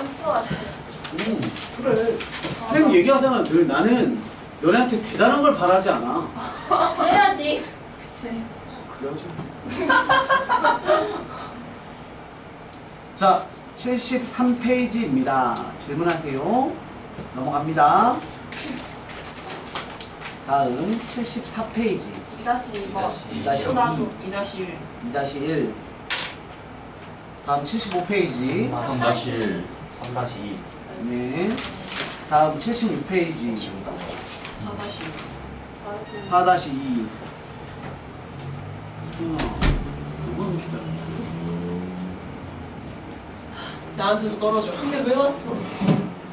많이 풀어왔어. 그래. 선생님 얘기하잖아. 늘 나는 너네한테 대단한 걸 바라지 않아. 그래야지. 그치. 그래야지. 자, 73페이지입니다. 질문하세요. 넘어갑니다. 다음 74페이지. 2-2번. 2-2. 2-1. 2-1. 다음 75페이지. 3-1 3-2 네. 다음 76페이지. 4-2. 4-2. 그만 기다려줘. 나한테서 떨어져. 근데 왜 왔어?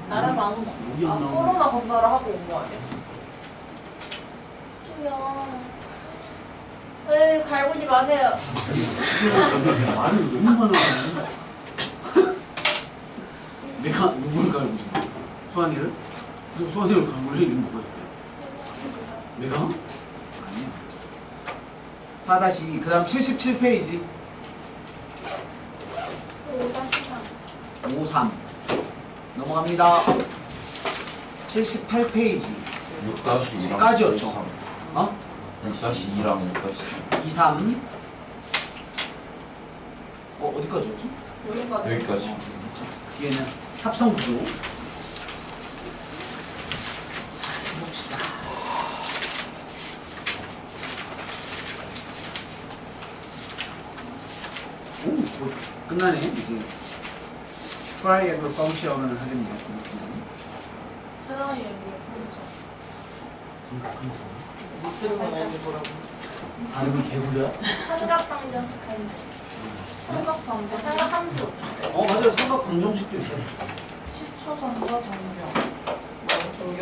나랑 아무나. 여기 안 나오네. 코로나 검사를 하고 온 거 아니야? 수야. 에이, 갈구지 마세요. 말을 너무 많아. 내가 누굴 갈고 싶어? 수환이를? 너 수환이를 갈고를 얘기는 뭐가 있어요? 내가? 아니야. 4-2. 그 다음 77페이지. 5-3. 5-3. 넘어갑니다. 78페이지. 6-2랑 까지였죠? 어? 6-2랑 6-3 2-3. 어디까지였지? 여기까지. 여기까지. 뒤에는 합성 구조. 봅시다. 오, 뭐 끝나네 이제. 트라이앵글 펑션을 하겠네요. 트라이앵글 못 들은 건 아닌데 뭐라고? 발음이 개구리야? 삼각방정식 하는데. 삼각방정. 삼각함수. 맞아요. 삼각 방정식도 있어요. 시초전과 동경. 동경?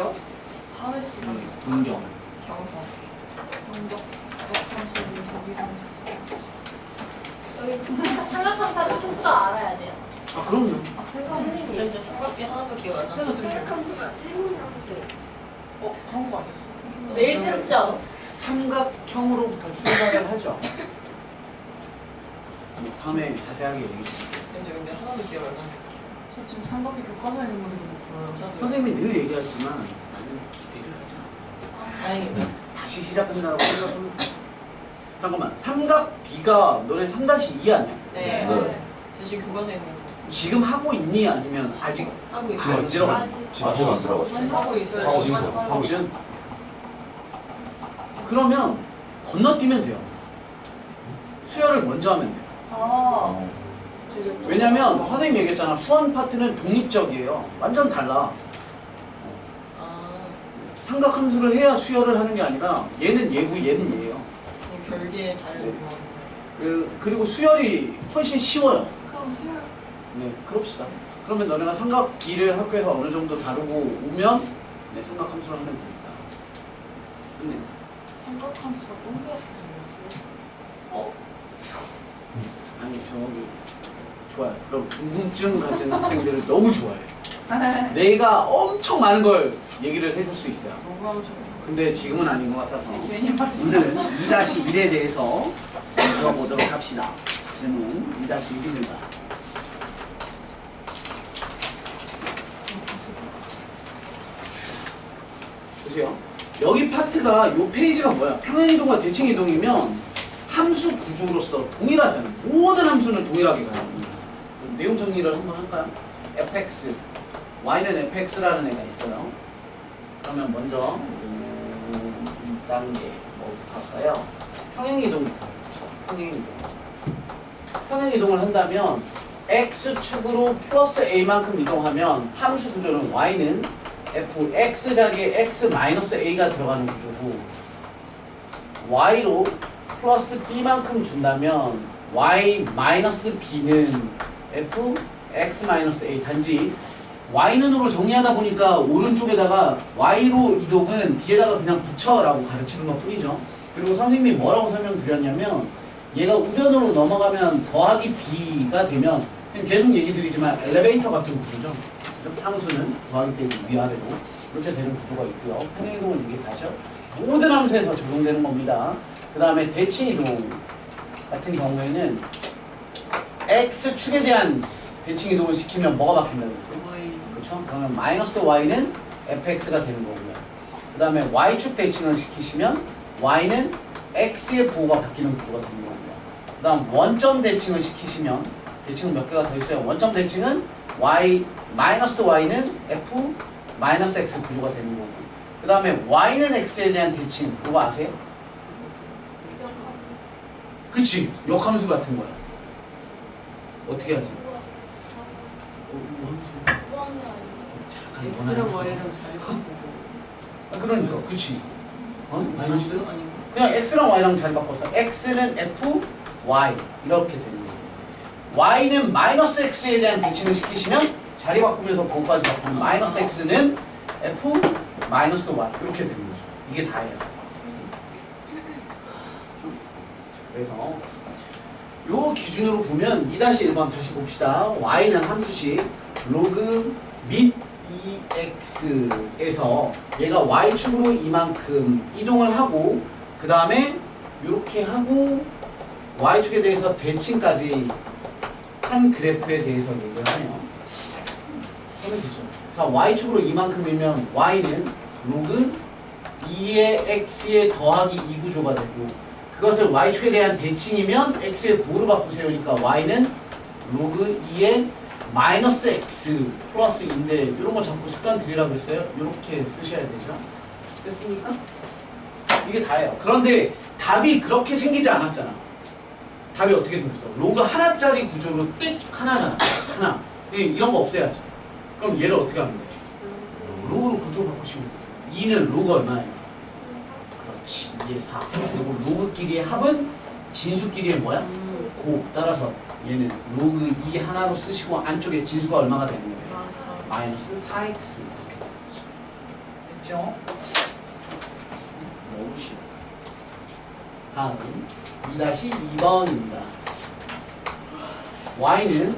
사회시간. 동경. 경선. 동경. 132 보기방식. 여기 삼각함수는 특수가 알아야 돼요. 아 그럼요. 아 세상에. 선생님. 진짜 삼각비 하나도 기억 안 나. 쌤은 지금 삼각함수가 세모함수예요. 그런 거 아니었어? 매일 쓰죠? 삼각형으로부터 출발을 하죠. 다음에 자세하게 얘기해주세요. 근데 하나도 기억 안 나는데 어떡해. 저 지금 삼각비 교과서에 있는 건데도 못 풀어요. 선생님이 늘 얘기하지만 나는 기대를 하지 않아. 다행이다. 다시 시작한다라고 생각합니다. 잠깐만, 삼각 B가 너네 3-2 아니야? 네. 네. 저 지금 교과서에 있는 거. 지금 하고 있니? 아니면 아직 하고 지금 있어요. 안 들어가? 아직. 아직 안 들어갔어. 하고 있어요. 하고 있어요. 하고 있지? 그러면 건너뛰면 돼요. 수열을 먼저 하면 돼요. 아. 왜냐면 선생님이 얘기했잖아. 수원 파트는 독립적이에요. 완전 달라. 아, 삼각함수를 해야 수열을 하는 게 아니라 얘는 얘고 얘는 얘예요. 별개의 다른 네. 교환. 그리고 수열이 훨씬 쉬워요. 그럼 수열. 네, 그럽시다. 그러면 너네가 삼각 B를 학교에서 어느 정도 다루고 오면 네, 삼각함수를 하면 됩니다. 좋네. 삼각함수가 동그랗게 생겼어. 아니 저기 좋아요. 그럼 궁금증 가진 학생들을 너무 좋아해. 내가 엄청 많은 걸 얘기를 해줄 수 있어요. 너무 하고 싶어. 근데 지금은 아닌 것 같아서 괜히 말. 오늘은 2-1에 대해서 들어보도록 합시다. 질문 2-1입니다. 보세요. 여기 파트가 이 페이지가 뭐야? 평행이동과 대칭이동이면 함수 구조로서 동일하잖아요. 모든 함수는 동일하게 가요. 내용 정리를 한번 할까요? fx, y는 fx라는 애가 있어요. 그러면 먼저 2단계 뭐부터 할까요? 평행이동부터 해봅시다. 평행이동. 평행이동을 한다면 x축으로 플러스 a만큼 이동하면 함수 구조는 y는 fx 자리에 x-a가 들어가는 구조고 y로 플러스 b만큼 준다면 y-b는 fx-a 단지 y는으로 정리하다 보니까 오른쪽에다가 y로 이동은 뒤에다가 그냥 붙여라고 가르치는 것 뿐이죠. 그리고 선생님이 뭐라고 설명드렸냐면 얘가 우변으로 넘어가면 더하기 b가 되면 그냥 계속 얘기 드리지만 엘리베이터 같은 구조죠. 상수는 더하기 빼기 위아래로 이렇게 되는 구조가 있고요. 평행이동을 얘기하죠. 모든 함수에서 적용되는 겁니다. 그 다음에 대칭이동 같은 경우에는 x축에 대한 대칭 이동을 시키면 뭐가 바뀐다고 했어요? 그렇죠? 그러면 마이너스 y는 fx가 되는 거고요. 그 다음에 y축 대칭을 시키시면 y는 x의 부호가 바뀌는 구조가 되는 거고요. 그 다음 원점 대칭을 시키시면 대칭은 몇 개가 더 있어요. 원점 대칭은 y 마이너스 y는 f 마이너스 x 구조가 되는 거고, 그 다음에 y는 x에 대한 대칭 그거 아세요? 그치, 역함수 같은 거야. 어떻게 하지? 잠깐 X랑 Y랑 잘 바꾸고. 그러니까 그치. 마이너스? 아니고. 그냥 x랑 y랑 자리 바꿔서 x는 f, y 이렇게 되는 거예요. y는 마이너스 x에 대한 대칭을 시키시면 자리 바꾸면서 보호까지 바꾸면 마이너스 x는 f 마이너스 y 이렇게 되는 거죠. 이게 다예요. 그래서 요 기준으로 보면 2-1번 다시 봅시다. y는 함수식 로그 및 2x에서 얘가 y축으로 이만큼 이동을 하고 그 다음에 이렇게 하고 y축에 대해서 대칭까지 한 그래프에 대해서 얘기를 하네요. 하면 되죠. 자, y축으로 이만큼이면 y는 로그 2의 x에 더하기 2 구조가 되고, 그것을 y축에 대한 대칭이면 x의 부호로 바꾸세요. 그러니까 y는 로그 2의 마이너스 x 플러스 2인데 이런 거 자꾸 습관 들이라고 했어요. 이렇게 쓰셔야 되죠. 됐습니까? 이게 다예요. 그런데 답이 그렇게 생기지 않았잖아. 답이 어떻게 생겼어? 로그 하나짜리 구조로 띡 하나잖아. 하나. 이런 거 없애야지. 그럼 얘를 어떻게 하면 돼? 로그로 구조 바꾸시면 돼. 2는 로그 얼마예요? 그렇지. 2의 4. 그리고 로그끼리의 합은 진수끼리의 뭐야? 곱. 따라서 얘는 로그 2 하나로 쓰시고 안쪽에 진수가 얼마가 되는 거예요? 마이너스 4x. 이렇게 되는 거지. 됐죠? 너무 쉬워. 다음 2-2번입니다. y는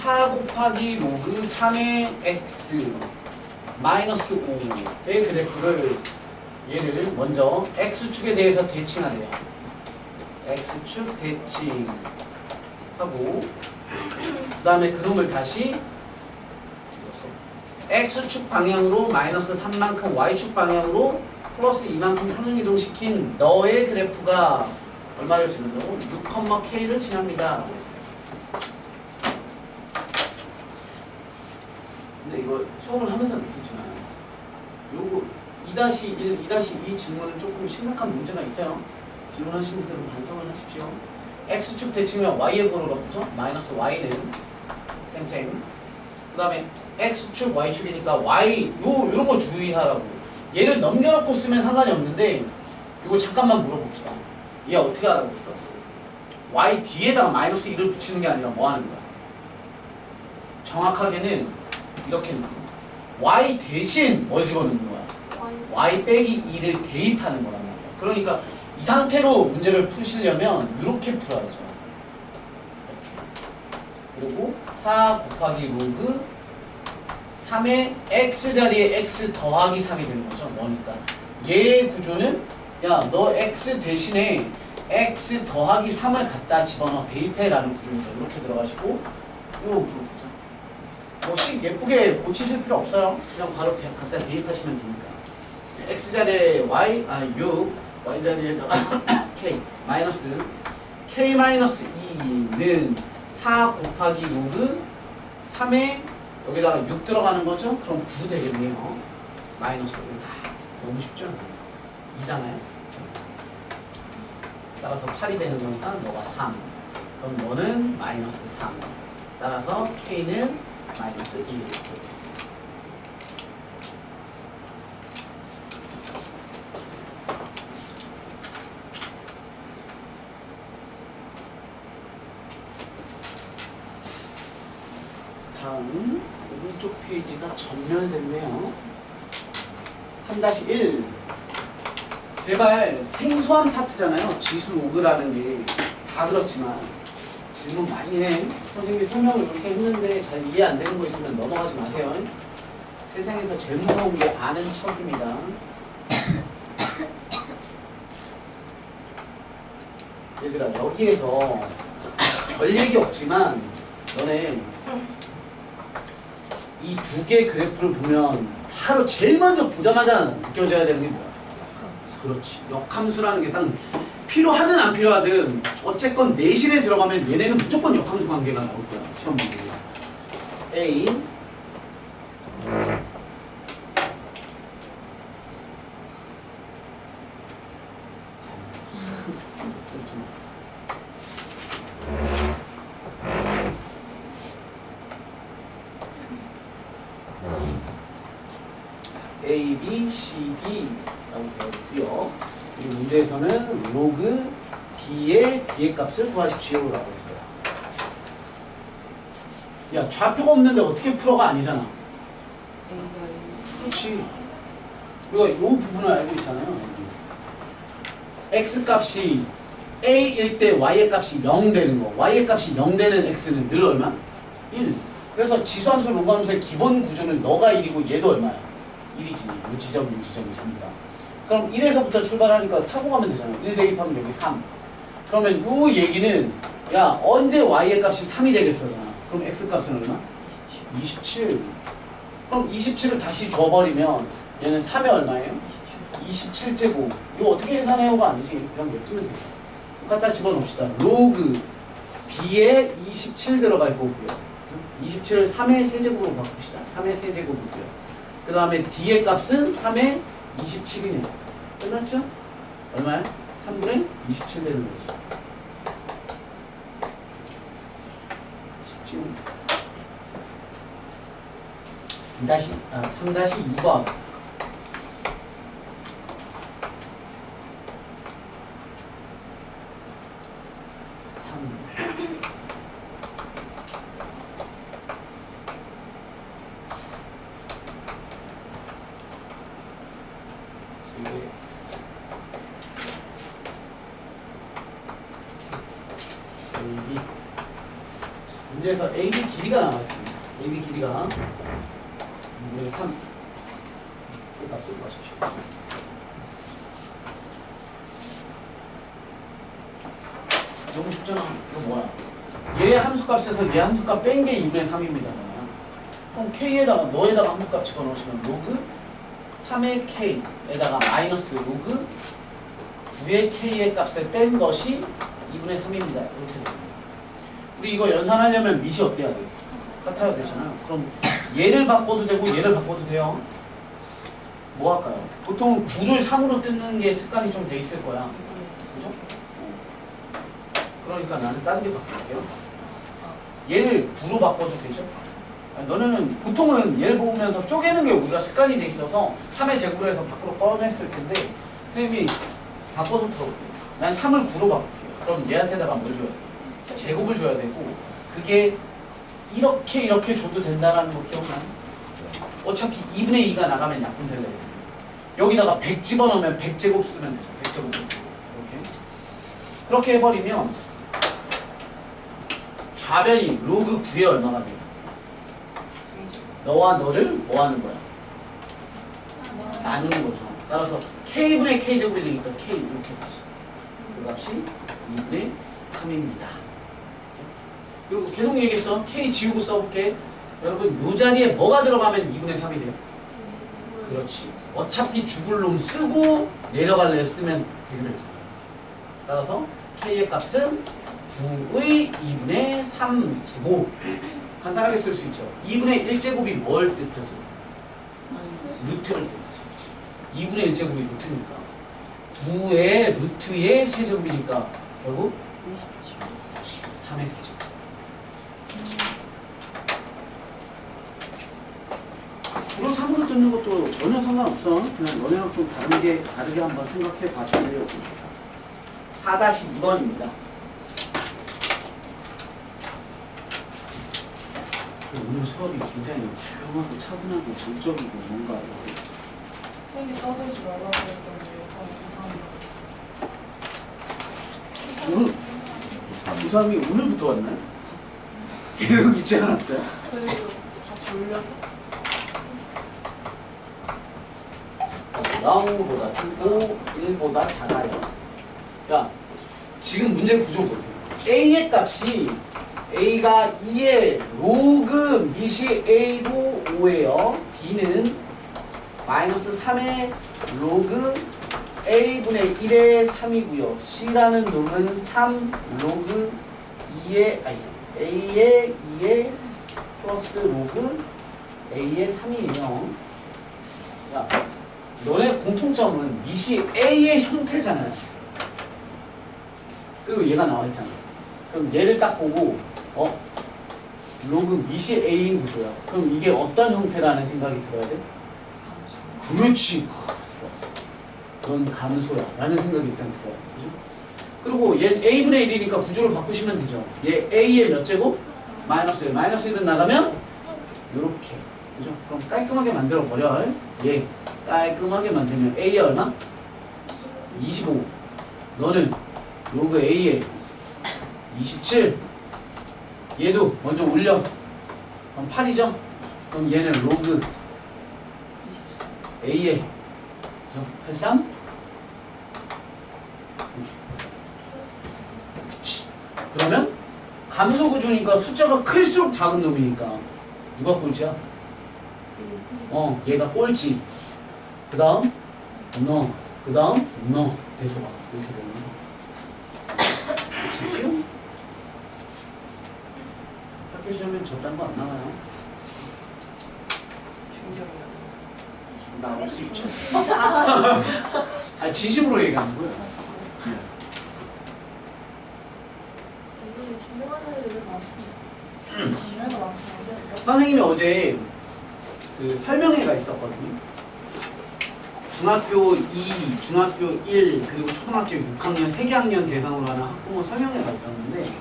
4 곱하기 로그 3의 x 마이너스 5의 그래프를 얘를 먼저 x축에 대해서 대칭하래요. x축 대칭하고 그 다음에 그놈을 다시 x축 방향으로 마이너스 3만큼 y축 방향으로 플러스 2만큼 평행이동시킨 너의 그래프가 얼마를 지난다고? 6,k를 지납니다. 근데 이거 수업을 하면서 느끼지만 요거 2-1, 2-2 질문은 조금 심각한 문제가 있어요. 질문하신 분들은 반성을 하십시오. x축 대칭이면 y의 부호로 바꾸죠? 마이너스 y는 쌤쌤. 그 다음에 x축 y축이니까 y 요런 거 주의하라고. 얘를 넘겨놓고 쓰면 상관이 없는데 이거 잠깐만 물어봅시다. 얘 어떻게 하라고 했어? y 뒤에다가 마이너스 1을 붙이는 게 아니라 뭐 하는 거야? 정확하게는 이렇게 y 대신 뭘 집어넣는 거야? y 빼기 2를 대입하는 거란 말이야. 그러니까 이 상태로 문제를 푸시려면 이렇게 풀어야죠. 그리고 4 곱하기 로그 3의 x자리에 x 더하기 3이 되는 거죠. 뭐니까 얘의 구조는 야 너 x 대신에 x 더하기 3을 갖다 집어넣어 대입해 라는 구조에서 이렇게 들어가시고 요 뭐 예쁘게 고치실 필요 없어요. 그냥 바로 갖다 대입하시면 되니까 x자리에 y, 6 y자리에다가 k 마이너스 k 마이너스 2는 4 곱하기 로그 3에 여기다가 6 들어가는 거죠? 그럼 9 되겠네요. 마이너스 5다. 너무 쉽죠? 2잖아요. 따라서 8이 되는 거니까 너가 3. 그럼 너는 마이너스 3. 따라서 k는 마이너스 1. 이렇게. 다음 오른쪽 페이지가 전멸됐네요. 3-1 제발 생소한 파트잖아요. 지수 로그라는 게 다 그렇지만 질문 많이 해. 선생님이 설명을 그렇게 했는데 잘 이해 안 되는 거 있으면 넘어가지 마세요. 세상에서 제일 무서운 게 아는 척입니다. 얘들아 여기에서 별 얘기 없지만 너네 이 두 개의 그래프를 보면 바로 제일 먼저 보자마자 느껴져야 되는 게 뭐야? 그렇지. 역함수라는 게 딱 필요하든 안 필요하든 어쨌건 내신에 들어가면 얘네는 무조건 역함수 관계가 나올 거야. 시험 문제에. A A, B, C, D라고 되어 있고요. 이 문제에서는 로그 B의 D의 값을 구하십시오라고 했어요. 야, 좌표가 없는데 어떻게 풀어가 아니잖아. 그렇지. 우리가 이 부분을 알고 있잖아요. X 값이 A일 때 Y의 값이 0 되는 거. Y의 값이 0 되는 X는 늘 얼마? 1. 그래서 지수함수, 로그함수의 기본 구조는 너가 1이고 얘도 얼마야? 1이지. 이 지점이 전부 다. 그럼 1에서부터 출발하니까 타고 가면 되잖아. 1 대입하면 여기 3. 그러면 이 얘기는 야 언제 Y의 값이 3이 되겠어? 그럼 X 값은 얼마? 27. 그럼 27을 다시 줘버리면 얘는 3에 얼마예요? 27제곱. 이거 어떻게 계산해요가 아니지. 그냥 냅두면 돼. 갖다 집어넣읍시다. 로그 B에 27 들어갈 거고요. 27을 3의 세제곱으로 바꿉시다. 3의 세제곱이고요. 그 다음에 D의 값은 3의 27이네요. 끝났죠? 얼마야? 3분의 27 되는 거지. 쉽죠? 3-2번. 문제에서 AB 길이가 나와있습니다. AB 길이가 2분의 3. 그 값을 구하십시오. 너무 쉽잖아. 이거 뭐야? 얘 함수값에서 얘 함수값 뺀 게 2분의 3입니다. 그럼 K에다가 너에다가 함수값 집어넣으시면 로그 3의 K에다가 마이너스 로그 9의 K의 값을 뺀 것이 2분의 3입니다. 이렇게 됩니다. 우리 이거 연산하려면 밑이 어때야 돼? 같아야 되잖아요. 그럼 얘를 바꿔도 되고 얘를 바꿔도 돼요. 뭐 할까요? 보통 9를 3으로 뜯는 게 습관이 좀 돼 있을 거야. 그죠? 그러니까 나는 다른 게 바꿀게요. 얘를 9로 바꿔도 되죠? 너네는 보통은 얘를 보면서 쪼개는 게 우리가 습관이 돼 있어서 3의 제곱을 해서 밖으로 꺼냈을 텐데 선생님이 바꿔서 풀어볼게요. 난 3을 9로 바꿀게요. 그럼 얘한테다가 뭘 줘야 돼? 제곱을 줘야 되고 그게 이렇게 줘도 된다라는 거 기억나요? 어차피 2분의 2가 나가면 약분될래. 여기다가 100 집어넣으면 100제곱 쓰면 되죠. 100제곱. 이렇게. 그렇게 해버리면 좌변이 로그 9에 얼마가 돼요? 너와 너를 뭐 하는 거야? 나누는 거죠. 따라서 K분의 K제곱이 되니까 K 이렇게 되지. 그 값이 2분의 3입니다. 그리고 계속 얘기했어. K 지우고 써볼게. 여러분 요 자리에 뭐가 들어가면 2분의 3이 돼요? 그렇지. 어차피 죽을 놈 쓰고 내려갈래 쓰면 되기로 했잖아. 따라서 K의 값은 9의 2분의 3제곱. 간단하게 쓸 수 있죠. 2분의 1제곱이 뭘 뜻하지? 루트를 뜻하지. 그치? 2분의 1제곱이 루트니까 9의 루트의 세제곱이니까 결국 3의 세제곱. 9를 3으로 뜯는 것도 전혀 상관없어. 그냥 너네랑 좀 다르게 한번 생각해 봐주려고. 4-2번입니다. 오늘 수업이 굉장히 조용하고 차분하고 정적이고 뭔가 쌤이 떠들지 말라고 했잖아요. 이상해요. 오늘 이 사람이 오늘부터 왔나요? 계속 있지 않았어요? 그리고 다 졸려서 0보다 크고 1보다 작아요. 야, 지금 문제 구조 보세요. A의 값이 A가 2의 로그 미시 A도 5예요. B는 마이너스 3의 로그 A분의 1의 3이고요. C라는 놈은 3 로그 2의 A의 2의 플러스 로그 A의 3이에요. 야, 너네 공통점은 미시 A의 형태잖아요. 그리고 얘가 나와 있잖아. 그럼 얘를 딱 보고 로그 미시 A인 구조야. 그럼 이게 어떤 형태라는 생각이 들어야 돼? 그렇지. 좋았어. 넌 감소야. 라는 생각이 일단 들어요. 그죠? 그리고 얘 A분의 1이니까 구조를 바꾸시면 되죠. 얘 A의 몇 제곱? 마이너스 1. 마이너스 1은 나가면 요렇게. 그죠? 그럼 깔끔하게 만들어 버려. 얘 깔끔하게 만들면 A의 얼마? 25. 너는 로그 A의 27. 얘도 먼저 올려. 그럼 8이죠? 그럼 얘는 로그 A의 83? 그러면 감소 구조니까 숫자가 클수록 작은 놈이니까 누가 꼴찌야? 얘가 꼴찌. 그 다음 너. 그 다음 너. 대소가 이렇게 되는 거야. 쉽죠? 학교 시험엔 저딴 거 안 나와요. 충격이야. 나올 수 있죠. 아, 아니 진심으로 얘기하는 거예요. 이거 중요한 애들 많아. 장면도 많지 않았을까? 선생님이 어제 그 설명회가 있었거든요. 중학교 2, 중학교 1, 그리고 초등학교 6학년, 3개 학년 대상으로 하는 학부모 설명회가 있었는데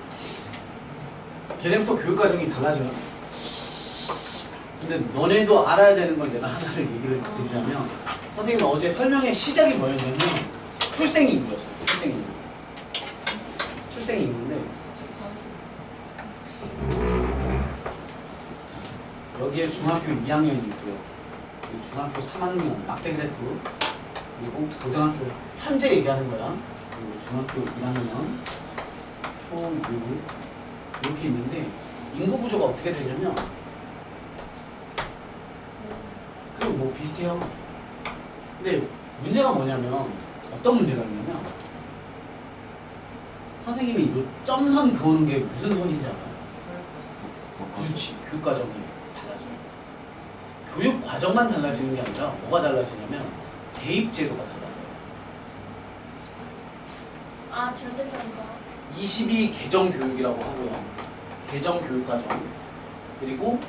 걔네부터 교육과정이 달라져요. 근데 너네도 알아야 되는 걸 내가 하나를 얘기를 드리자면 선생님은 어제 설명회 시작이 뭐였냐면 출생인구였어요. 출생인구. 출생인구인데 여기에 중학교 2학년이 있고요. 중학교 3학년 막대 그래프, 그리고 고등학교 현재 얘기하는 거야. 그리고 중학교 1학년 초6 이렇게 있는데 인구 구조가 어떻게 되냐면 그리고 뭐 비슷해요. 근데 문제가 뭐냐면 어떤 문제가 있냐면 선생님이 이 점선 그어는 게 무슨 선인지 알아요? 그렇지. 교육과정이 달라져요. 교육과정만 달라지는 게 아니라 뭐가 달라지냐면 대입제도가 달라져요. 아, 잘 된다니까. 22 개정교육이라고 하고요. 개정교육과정. 그리고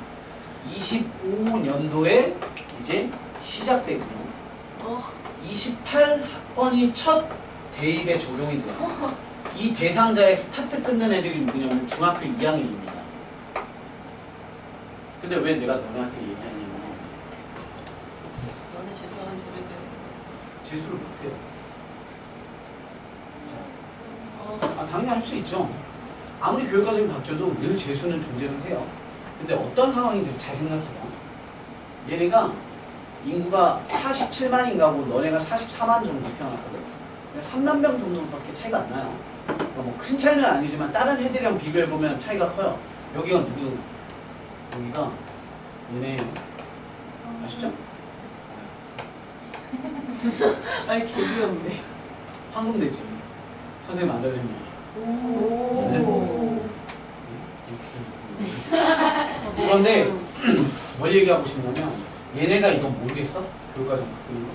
25년도에 이제 시작되고요. 28학번이 첫 대입에 적용이 돼요. 이 대상자의 스타트 끊는 애들이 누구냐면 중학교 2학년입니다. 근데 왜 내가 너네한테 얘기하냐면 너네 재수하는 소리들. 재수를 못해요. 당연히 할 수 있죠. 아무리 교육과정이 바뀌어도 늘 재수는 존재를 해요. 근데 어떤 상황인지 잘 생각해요. 얘네가 인구가 47만인가고 너네가 44만 정도 태어났거든. 3만 명 정도밖에 차이가 안 나요. 그러니까 뭐 큰 차이는 아니지만 다른 애들이랑 비교해보면 차이가 커요. 여기가 누구? 여기가 얘네 아시죠? 아니 개귀엽네. 황금돼지. 선생님 만들려면 오. 그런데 뭘 얘기하고 싶냐면 얘네가 이건 모르겠어? 교육과정 바꾸는 거?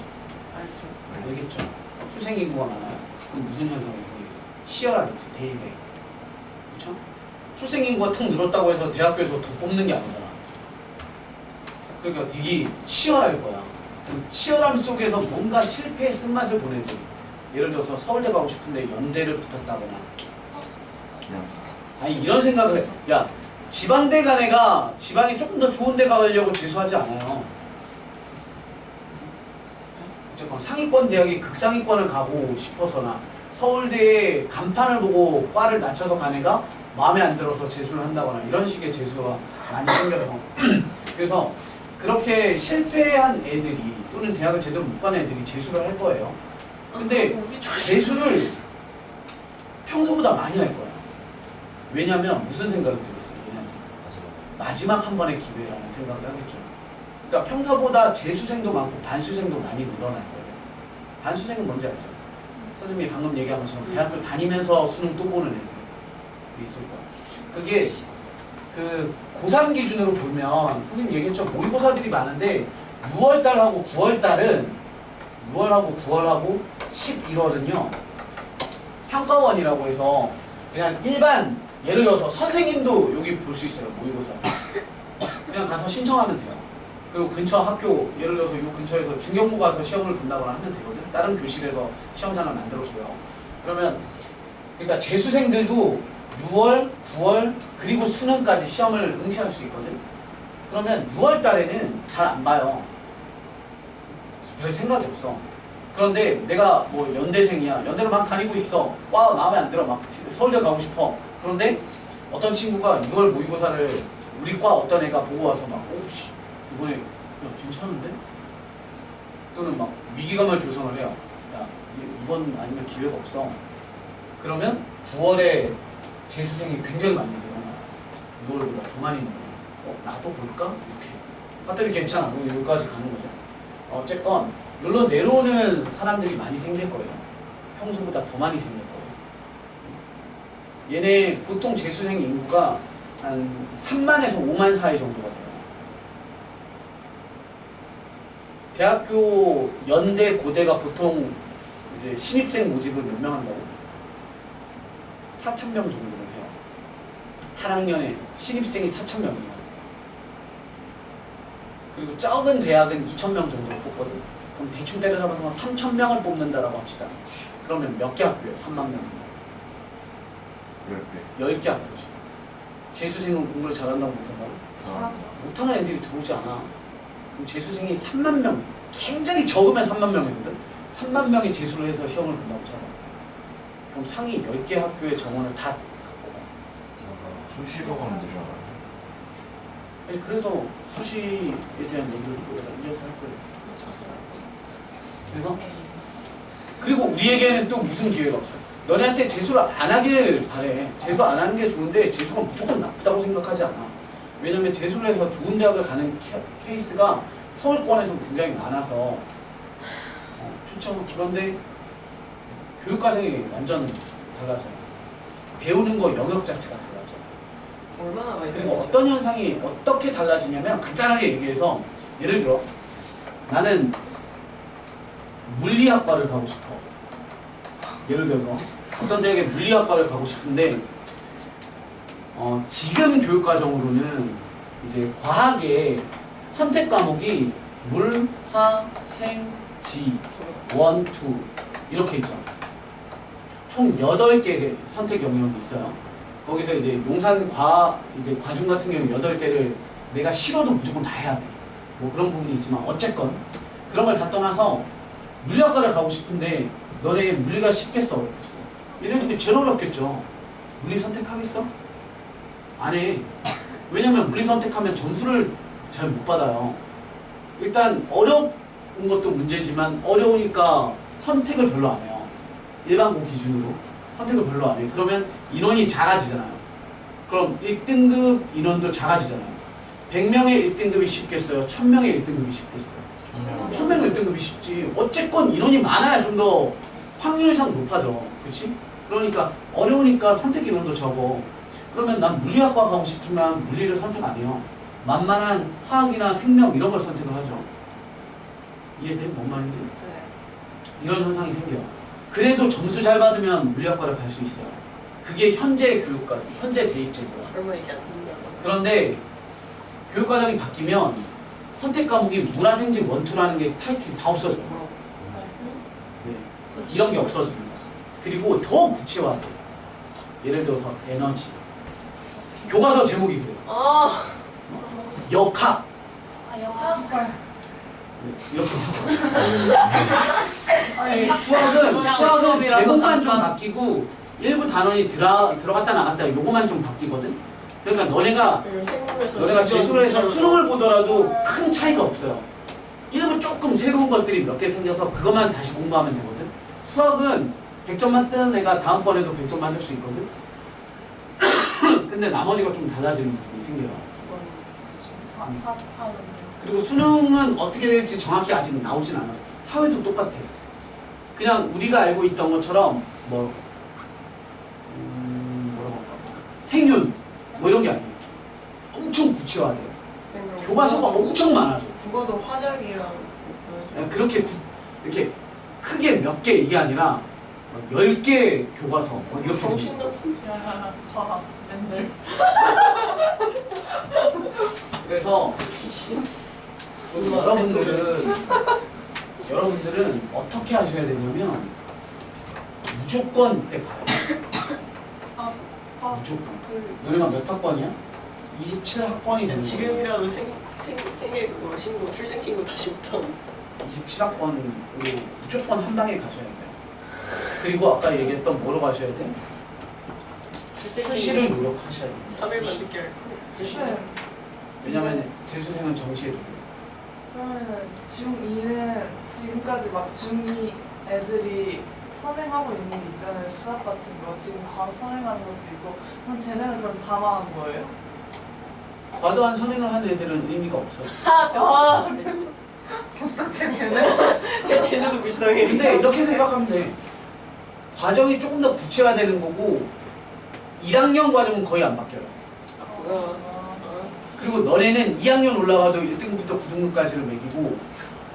알죠. 알겠죠? 출생인구가 많아요. 그럼 무슨 현상이 생기겠어? 치열하겠지, 대입에. 그쵸? 출생인구가 턱 늘었다고 해서 대학교에서 더 뽑는 게 아니잖아. 그러니까 되게 치열할 거야. 그 치열함 속에서 뭔가 실패의 쓴맛을 보내지. 예를 들어서 서울대 가고 싶은데 연대를 붙었다거나. 아니 이런 생각을 했어. 야, 지방대 간 애가 지방이 조금 더 좋은 데 가려고 재수하지 않아요. 어쨌건 상위권 대학이 극상위권을 가고 싶어서나 서울대의 간판을 보고 과를 낮춰서 간 애가 마음에 안 들어서 재수를 한다거나 이런 식의 재수가 많이 생겨서 그래서 그렇게 실패한 애들이 또는 대학을 제대로 못 간 애들이 재수를 할 거예요. 근데 재수를 평소보다 많이 할 거야. 왜냐면 무슨 생각이 들겠어? 마지막 한 번의 기회라는 생각을 하겠죠. 그러니까 평소보다 재수생도 많고 반수생도 많이 늘어날 거예요. 반수생은 뭔지 알죠? 선생님이 방금 얘기한 것처럼 대학교 다니면서 수능 또 보는 애들이 있을 거예요. 그게 그 고3 기준으로 보면 선생님 얘기했죠. 모의고사들이 많은데 6월달하고 9월달은 6월하고 9월하고 11월은요 평가원이라고 해서 그냥 일반 예를 들어서 선생님도 여기 볼 수 있어요. 모의고사 그냥 가서 신청하면 돼요. 그리고 근처 학교 예를 들어서 이 근처에서 중경고 가서 시험을 본다거나 하면 되거든. 다른 교실에서 시험장을 만들어줘요. 그러면 그러니까 재수생들도 6월, 9월 그리고 수능까지 시험을 응시할 수 있거든. 그러면 6월 달에는 잘 안 봐요. 별 생각이 없어. 그런데 내가 뭐 연대생이야. 연대를 막 다니고 있어. 과 마음에 안 들어. 막 서울대 가고 싶어. 그런데 어떤 친구가 6월 모의고사를 우리 과 어떤 애가 보고 와서 막 오씨 이번에 야 괜찮은데? 또는 막 위기감을 조성을 해요. 야 이번 아니면 기회가 없어. 그러면 9월에 재수생이 굉장히 많이 늘어나. 6월보다 더 많이 늘어나. 나도 볼까? 이렇게. 봤더니 괜찮아. 그럼 여기까지 가는 거죠. 어쨌건 물론 내려오는 사람들이 많이 생길 거예요. 평소보다 더 많이 생길 거예요. 얘네 보통 재수생 인구가 한 3만에서 5만 사이 정도가 돼요. 대학교 연대 고대가 보통 이제 신입생 모집을 몇 명 한다고? 4,000명 정도를 해요. 한 학년에 신입생이 4,000명이에요. 그리고 적은 대학은 2,000명 정도를 뽑거든. 그럼 대충 때려잡아서 3,000명을 뽑는다라고 합시다. 그러면 몇 개 학교예요? 3만 명. 10개. 10개 학교죠. 재수생은 공부를 잘한다고 못한다고? 못하는 애들이 들어오지 않아. 그럼 재수생이 3만 명, 굉장히 적으면 3만 명이거든. 3만 명이 재수를 해서 시험을 본다고 쳐봐. 그럼 상위 10개 학교의 정원을 다 갖고 가. 수시로 가면 되잖아요. 아니, 그래서 수시에 대한 얘기를 여기다 이어서 할 거예요. 그래서 그리고 우리에게는 또 무슨 기회가 없어요. 너네한테 재수를 안 하길 바래. 재수 안 하는 게 좋은데 재수가 무조건 나쁘다고 생각하지 않아. 왜냐면 재수를 해서 좋은 대학을 가는 케이스가 서울권에서 굉장히 많아서 좋죠. 그런데 교육과정이 완전 달라져요. 배우는 거 영역 자체가 달라져. 얼마나 많이 그리고 어떤 현상이 어떻게 달라지냐면 간단하게 얘기해서 예를 들어 나는 물리학과를 가고 싶어. 예를 들어서 어떤 대학에 물리학과를 가고 싶은데 지금 교육과정으로는 이제 과학의 선택 과목이 물, 화, 생, 지, 원, 투 이렇게 있죠. 총 8개의 선택 영역이 있어요. 거기서 이제 용산과 이제 과중 같은 경우 8개를 내가 싫어도 무조건 다 해야 돼. 뭐 그런 부분이 있지만 어쨌건 그런 걸 다 떠나서 물리학과를 가고 싶은데 너네 물리가 쉽겠어 어렵겠어? 얘네 중에 제일 어렵겠죠. 물리 선택하겠어? 안 해. 왜냐면 물리 선택하면 점수를 잘 못 받아요. 일단 어려운 것도 문제지만 어려우니까 선택을 별로 안 해요. 일반고 기준으로 선택을 별로 안 해요. 그러면 인원이 작아지잖아요. 그럼 1등급 인원도 작아지잖아요. 100명의 1등급이 쉽겠어요? 1000명의 1등급이 쉽겠어요? 1000명의 1등급이 쉽지. 어쨌건 인원이 많아야 좀 더 확률상 높아져. 그치? 그러니까 어려우니까 선택 인원도 적어. 그러면 난 물리학과 가고 싶지만 물리를 선택 안 해요. 만만한 화학이나 생명 이런 걸 선택을 하죠. 이해돼? 뭔 말인지? 네. 이런 현상이 생겨요. 그래도 점수 잘 받으면 물리학과를 갈 수 있어요. 그게 현재 교육과정, 현재 대입제고요. 설마 이게 안 된다고? 그런데 교육과정이 바뀌면 선택 과목이 문화생지 원투라는 게 타이틀이 다 없어져요. 네. 이런 게 없어집니다. 그리고 더 구체화돼. 예를 들어서 에너지. 교과서 제목이 그래요. 역학. 역할. 이렇게. 수학은 제목만 좀 바뀌고 일부 단원이 들어갔다 나갔다 요거만 좀 바뀌거든. 그러니까 너네가 재수를 해서 수능을 보더라도 큰 차이가 없어요. 일부 조금 새로운 것들이 몇 개 생겨서 그것만 다시 공부하면 되거든. 수학은 100점 맞는 애가 다음번에도 100점 맞을 수 있거든. 근데 나머지가 좀 달라지는 부분이 생겨요. 4타는 그리고 수능은 어떻게 될지 정확히 아직 나오진 않았어. 사회도 똑같아. 그냥 우리가 알고 있던 것처럼 뭐라고 할까? 생윤 뭐 이런 게 아니에요. 엄청 구체화돼요. 교과서가 엄청 많아져. 국어도 화작이랑 그냥 그렇게 이렇게 크게 몇 개 이게 아니라 10개 교과서 막 이렇게 정신같은 야 봐라 맨들 그래서 여러분들은 어떻게 하셔야 되냐면 무조건 이때 가요. 무조건. 너네가 몇 학번이야? 27학번이 되는 거야. 지금이라도 생일 그거 신고 출생 신고 다시 부터 27학번으로 무조건 한 방에 가셔야 돼요. 그리고 아까 얘기했던 뭐로 가셔야 돼? 수시를 노력하셔야 돼요. 3일만 늦게 할 쌤 왜냐면 재수생은 정시에 들어요. 그러면은 중2는 지금까지 막 중2 애들이 선행하고 있는 게 있잖아요. 수학 같은 거 지금 과학 선행하는 것도 있고 그럼 쟤네는 그럼 다 망한 거예요? 과도한 선행을 하는 애들은 의미가 없어요. 아 어떻게 쟤네도 불쌍해. 근데 이렇게 생각하면 돼. 과정이 조금 더 구체화되는 거고 1학년 과정은 거의 안 바뀌어요. 그리고 너네는 2학년 올라가도 1등급부터 9등급까지를 매기고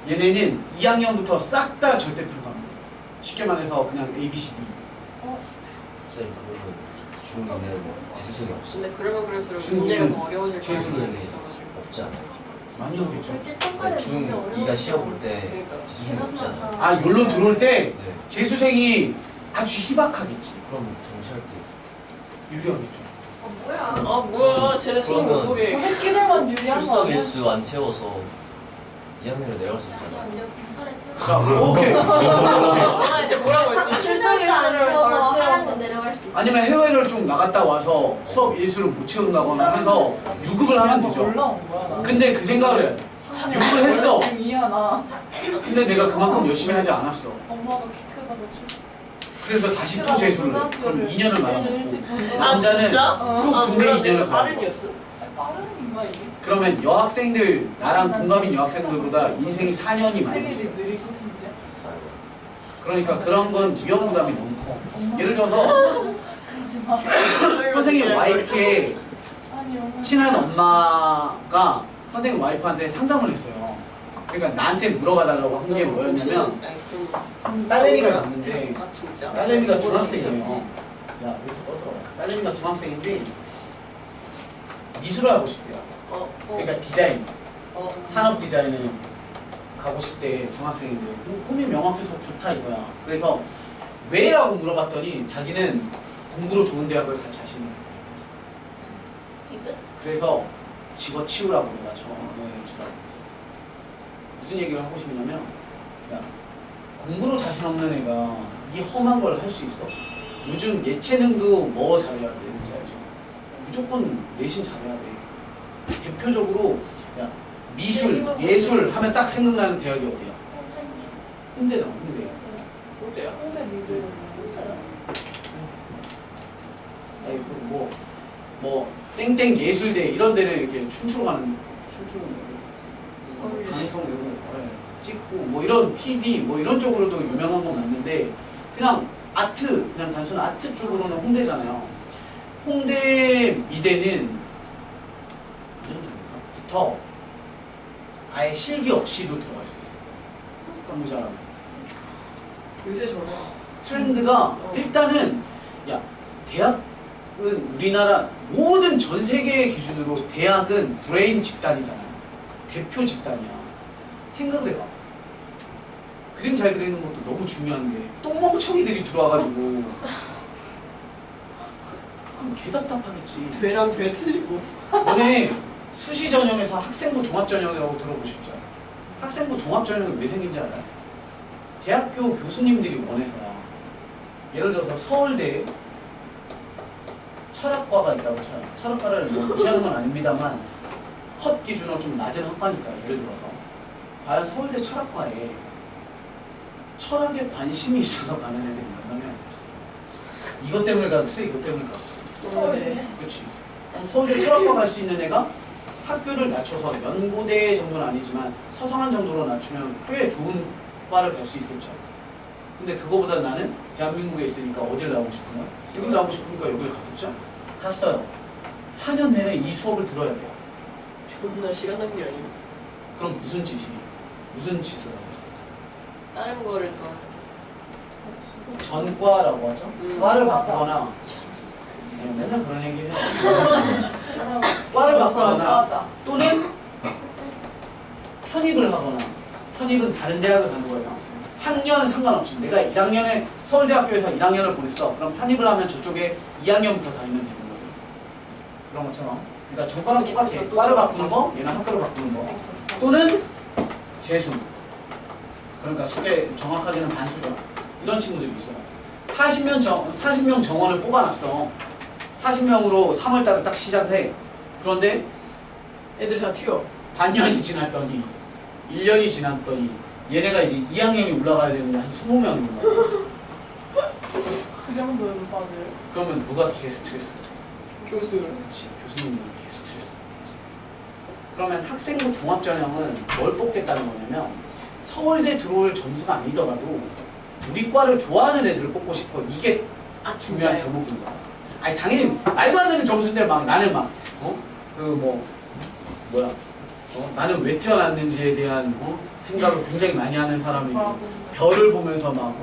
얘네는 2학년부터 싹 다 절대평가합니다. 쉽게 말해서 그냥 A, B, C, D. 선생님 그러면 중2는 재수생이 없어? 근데 그러면 그럴수록 중2는 문제가 더 어려워질 재수는 가능성이 있어가지고. 없지 않아요? 많이 하겠죠. 절대 평가에 문제 중2가 시험 볼 때 그러니까. 재수생이 없지 않아요? 아, 연론 들어올 때 네. 재수생이 아주 희박하겠지. 그럼 정시할 때 유리하겠죠. 아 뭐야 쟤네 수능 못 그러면 보게. 저 새끼들만 유리한 거 출석 아니야? 일수 안 채워서 2학년으로 내려갈 수 있잖아요. 자, 오케이. 아 쟤 뭐라고 했어? 출석일수를 안 채워서 덜 하나씩 채워서 내려갈 수 있어. 아니면 해외를 좀 나갔다 와서 수업 일수를 못 채운다거나 해서 유급을 하면 되죠. 올라온 거야 나. 근데 그 생각을 해. 유급을 했어. 중2야 나. 근데 내가 그만큼 열심히 하지 않았어. 엄마가 키 크다고 출. 그래서 다시 또 재수를 해. 그럼 2년을 말아먹고. 아 남자는 진짜? 또 아, 군대 몰라, 2년을 내가 가요. 빠른이었어? 빠른인가 이게? 그러면 여학생들, 나랑 동갑인 여학생들보다 인생이 4년이 많이 있어요. 생일이 느리고 심지어. 그러니까 그런 건 위험 부담이 너무 커. 엄마. 예를 들어서 그러지 마. 선생님 와이프의 아니 엄마. 친한 엄마가 선생님 와이프한테 상담을 했어요. 그러니까 나한테 물어봐달라고 한 게 뭐였냐면 딸내미가 있는데 아 진짜? 딸내미가 중학생이에요. 야, 이렇게 떠들어. 딸내미가 중학생인데 미술을 하고 싶대요. 그러니까 디자인, 산업 디자인을 가고 싶대. 중학생인데 꿈이 명확해서 좋다 이거야. 그래서 왜라고 물어봤더니 자기는 공부로 좋은 대학을 갈 자신이 없대. 그래서 집어치우라고 내가 전화를 주라고 했어. 무슨 얘기를 하고 싶냐면, 야, 공부로 자신 없는 애가 이 험한 걸 할 수 있어? 요즘 예체능도 뭐 잘해야 되는지 알죠? 무조건 내신 잘해야 돼. 대표적으로 야, 미술, 예술 하면 딱 생각나는 대학이 어디야? 홍대잖아, 홍대. 어때요? 홍대 미들. 아니, 뭐 땡땡 예술대 이런 데는 이렇게 춤추러 가는 방송 이런 거 찍고 뭐 이런 PD 뭐 이런 쪽으로도 유명한 건 맞는데 그냥 아트 그냥 단순 아트 쪽으로는 홍대잖아요. 홍대 미대는 2년 전부터 아예 실기 없이도 들어갈 수 있어요. 공부 잘하면. 요새 저래. 트렌드가 일단은 야 대학은 우리나라 모든 전 세계의 기준으로 대학은 브레인 집단이잖아요. 대표 집단이야. 생각을 해봐. 그림 잘 그리는 것도 너무 중요한 게 똥멍청이들이 들어와가지고 그럼 개 답답하겠지. 되랑 되 틀리고. 너네 수시 전형에서 학생부 종합 전형이라고 들어보셨죠? 학생부 종합 전형이 왜 생긴지 알아요? 대학교 교수님들이 원해서야. 예를 들어서 서울대에 철학과가 있다고 쳐요. 철학과를 뭐 무시하는 건 아닙니다만 컷 기준으로 좀 낮은 학과니까. 예를 들어서 과연 서울대 철학과에 철학에 관심이 있어서 가는 애들이 몇 명이 아니겠어요? 이것 때문에 가겠어? 이것 때문에 가겠어? 서울대. 그렇지. 서울대 철학과 갈 수 있는 애가 학교를 낮춰서 연고대 정도는 아니지만 서성한 정도로 낮추면 꽤 좋은 과를 갈 수 있겠죠. 근데 그거보다 나는 대한민국에 있으니까 어딜 나오고 싶은가? 여기 나오고 싶으니까 여기를 갔겠죠? 갔어요. 4년 내내 이 수업을 들어야 돼요. 존나 시간 낭비 아니고 그럼 무슨 짓을 하겠어요? 다른 거를 더 전과라고 하죠? 과를 바꾸거나 네, 맨날 그런 얘기 해요. 과를 바꾸거나 맞아. 또는 편입을 하거나 편입은 다른 대학을 가는 거예요. 학년 상관없이 내가 1학년에 서울대학교에서 1학년을 보냈어. 그럼 편입을 하면 저쪽에 2학년부터 다니면 되는 거예요. 그런 것처럼 그러니까 전과랑 똑같아. 과를 바꾸는 거, 얘는 학교를 바꾸는 거. 또는 재수. 그러니까 쉽게 정확하게는 반수죠. 이런 친구들이 있어요. 40명 정원을 뽑아놨어. 40명으로 3월달에 딱 시작해. 그런데 애들 다 튀어. 반년이 지났더니 1년이 지났더니 얘네가 이제 2학년이 올라가야 되는데 한 20명이 올라가. 그 정도에도 빠져요? 그러면 누가 개 스트레스? 교수. 그렇지. 교수님들이 개 스트레스. 그러면 학생부 종합전형은 뭘 뽑겠다는 거냐면 서울대 들어올 점수가 아니더라도 우리 과를 좋아하는 애들을 뽑고 싶어. 이게 중요한 제목인 거야. 아니 당연히 말도 안 되는 점수인데 막 나는 막 나는 왜 태어났는지에 대한 생각을 굉장히 많이 하는 사람이고 별을 보면서 막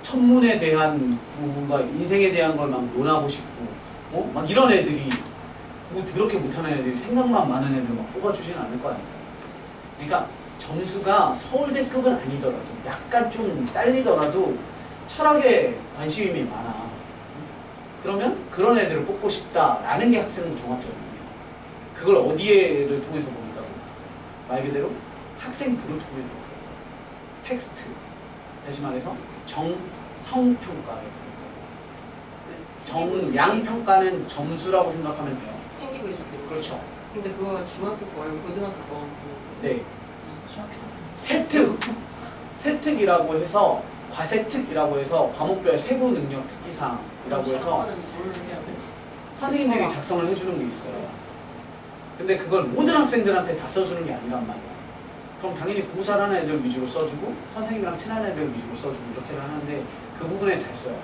천문에 대한 뭔가 인생에 대한 걸 막 논하고 싶고 막 이런 애들이 뭐 그렇게 못하는 애들이 생각만 많은 애들 막 뽑아주지는 않을 거 아니에요. 그러니까 점수가 서울대급은 아니더라도 약간 좀 딸리더라도 철학에 관심이 많아. 그러면 그런 애들을 뽑고 싶다라는 게 학생부 종합전형이에요. 그걸 어디에를 통해서 본다고? 말 그대로 학생부를 통해서 텍스트. 다시 말해서 정성평가를 정량평가는 점수라고 생각하면 돼요. 생기부 해줄게. 그렇죠. 근데 그거 중학교 거 말고 고등학교 거. 네. 세특이라고 해서 과세특이라고 해서 과목별 세부 능력 특기사항이라고 해서 뭘 해야 돼? 선생님들이 작성을 해주는 게 있어요. 근데 그걸 모든 학생들한테 다 써주는 게 아니란 말이야. 그럼 당연히 공부 잘하는 애들 위주로 써주고 선생님이랑 친한 애들 위주로 써주고 이렇게 하는데 그 부분에 잘 써야 돼.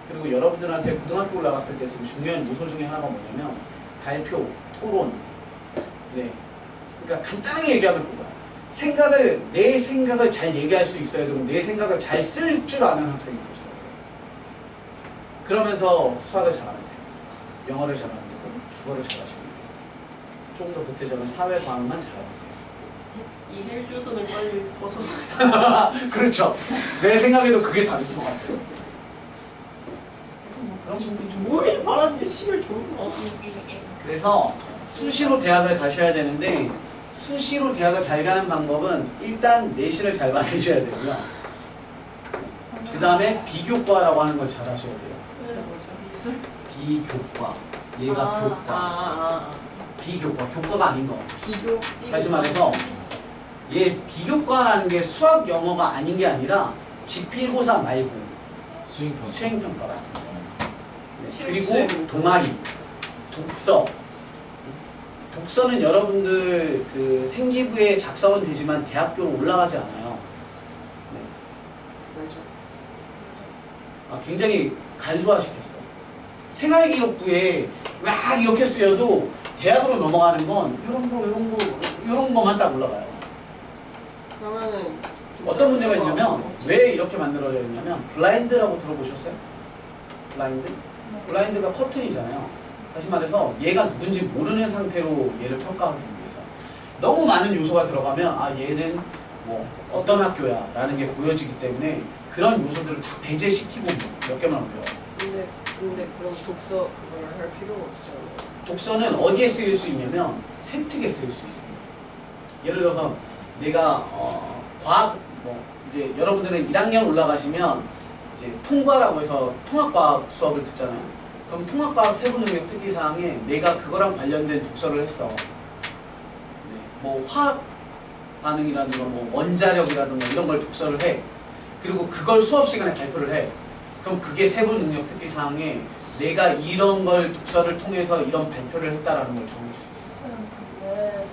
그리고 여러분들한테 고등학교 올라갔을 때 되게 중요한 요소 중에 하나가 뭐냐면 발표, 토론. 네. 그러니까 간단하게 얘기하면 그거야. 내 생각을 잘 얘기할 수 있어야 되고 내 생각을 잘 쓸 줄 아는 학생이 되죠. 그러면서 수학을 잘하면 돼요. 영어를 잘하면 되고 국어를 잘하시면 돼요. 좀 더 그때저는 사회과학만 잘하면 돼요. 이 헬조선을 빨리 벗어서. 그렇죠. 내 생각에도 그게 답인 것 같아요. 그런 부분이 좀 있어요. 뭘 말하는 게 시발 좋은 거. 그래서 수시로 대학을 가셔야 되는데 수시로 대학을 잘 가는 방법은 일단 내신을 잘 받으셔야 되고요. 그 다음에 비교과라고 하는 걸 잘 하셔야 돼요. 미술? 비교과. 얘가 교과. 비교과. 교과가 아닌 거. 비교. 다시 말해서 얘 비교과라는 게 수학 영어가 아닌 게 아니라 지필고사 말고 수행평가 같은 거. 네. 그리고 동아리, 독서. 독서는 여러분들 그 생기부에 작성은 되지만 대학교로 올라가지 않아요. 네. 맞아. 굉장히 간소화시켰어. 생활기록부에 막 이렇게 쓰여도 대학으로 넘어가는 건 이런 거만 딱 올라가요. 그러면은 어떤 문제가 있냐면 왜 이렇게 만들어져 있냐면 블라인드라고 들어보셨어요? 블라인드? 블라인드가 커튼이잖아요. 다시 말해서 얘가 누군지 모르는 상태로 얘를 평가하기 위해서 너무 많은 요소가 들어가면 얘는 뭐 어떤 학교야 라는 게 보여지기 때문에 그런 요소들을 다 배제시키고 몇 개만 올려요. 근데 그럼 독서 그걸 할 필요가 없잖아. 독서는 어디에 쓰일 수 있냐면 세특에 쓰일 수 있습니다. 예를 들어서 내가 과학 이제 여러분들은 1학년 올라가시면 이제 통과라고 해서 통합과학 수업을 듣잖아요. 그럼 통합과학 세부능력 특기사항에 내가 그거랑 관련된 독서를 했어. 네, 뭐 화학 반응이라든가 뭐 원자력이라든가 이런 걸 독서를 해. 그리고 그걸 수업 시간에 발표를 해. 그럼 그게 세부능력 특기사항에 내가 이런 걸 독서를 통해서 이런 발표를 했다라는 걸 적을 수 있어. 근데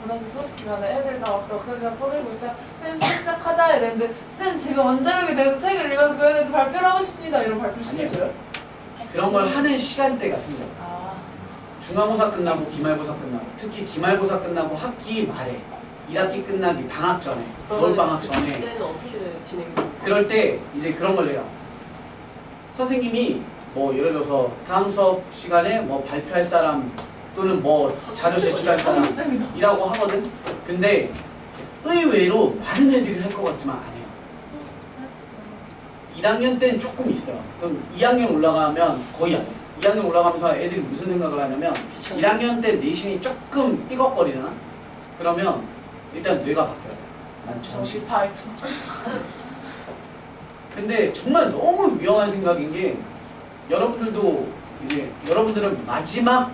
그런 수업 시간에 애들 다 막 역사 시작 떠들고 있어요. 쌤 수업 시작하자 이랬는데 쌤 제가 원자력에 대해서 책을 읽어서 그거에 대해서 발표를 하고 싶습니다. 이런 발표 시켜줘요? 그런 걸 하는 시간대가 생겨요. 아, 중간고사 끝나고 기말고사 끝나고 특히 기말고사 끝나고 학기 말에 1학기 끝나기 방학 전에 겨울방학 전에 그때는 어떻게 진행돼요? 그럴 때 이제 그런 걸 해요. 선생님이 뭐 예를 들어서 다음 수업 시간에 뭐 발표할 사람 또는 뭐 자료 제출할 사람 쌤이다. 이라고 하거든. 근데 의외로 많은 애들이 할 것 같지만 안 해요. 1학년 때는 조금 있어요. 그럼 2학년 올라가면 거의 안 해요. 2학년 올라가면서 애들이 무슨 생각을 하냐면 1학년 때 내신이 조금 삐걱거리잖아. 그러면 일단 뇌가 바뀌어요. 난 정신. 파이터. 근데 정말 너무 위험한 생각인 게 여러분들도 이제 여러분들은 마지막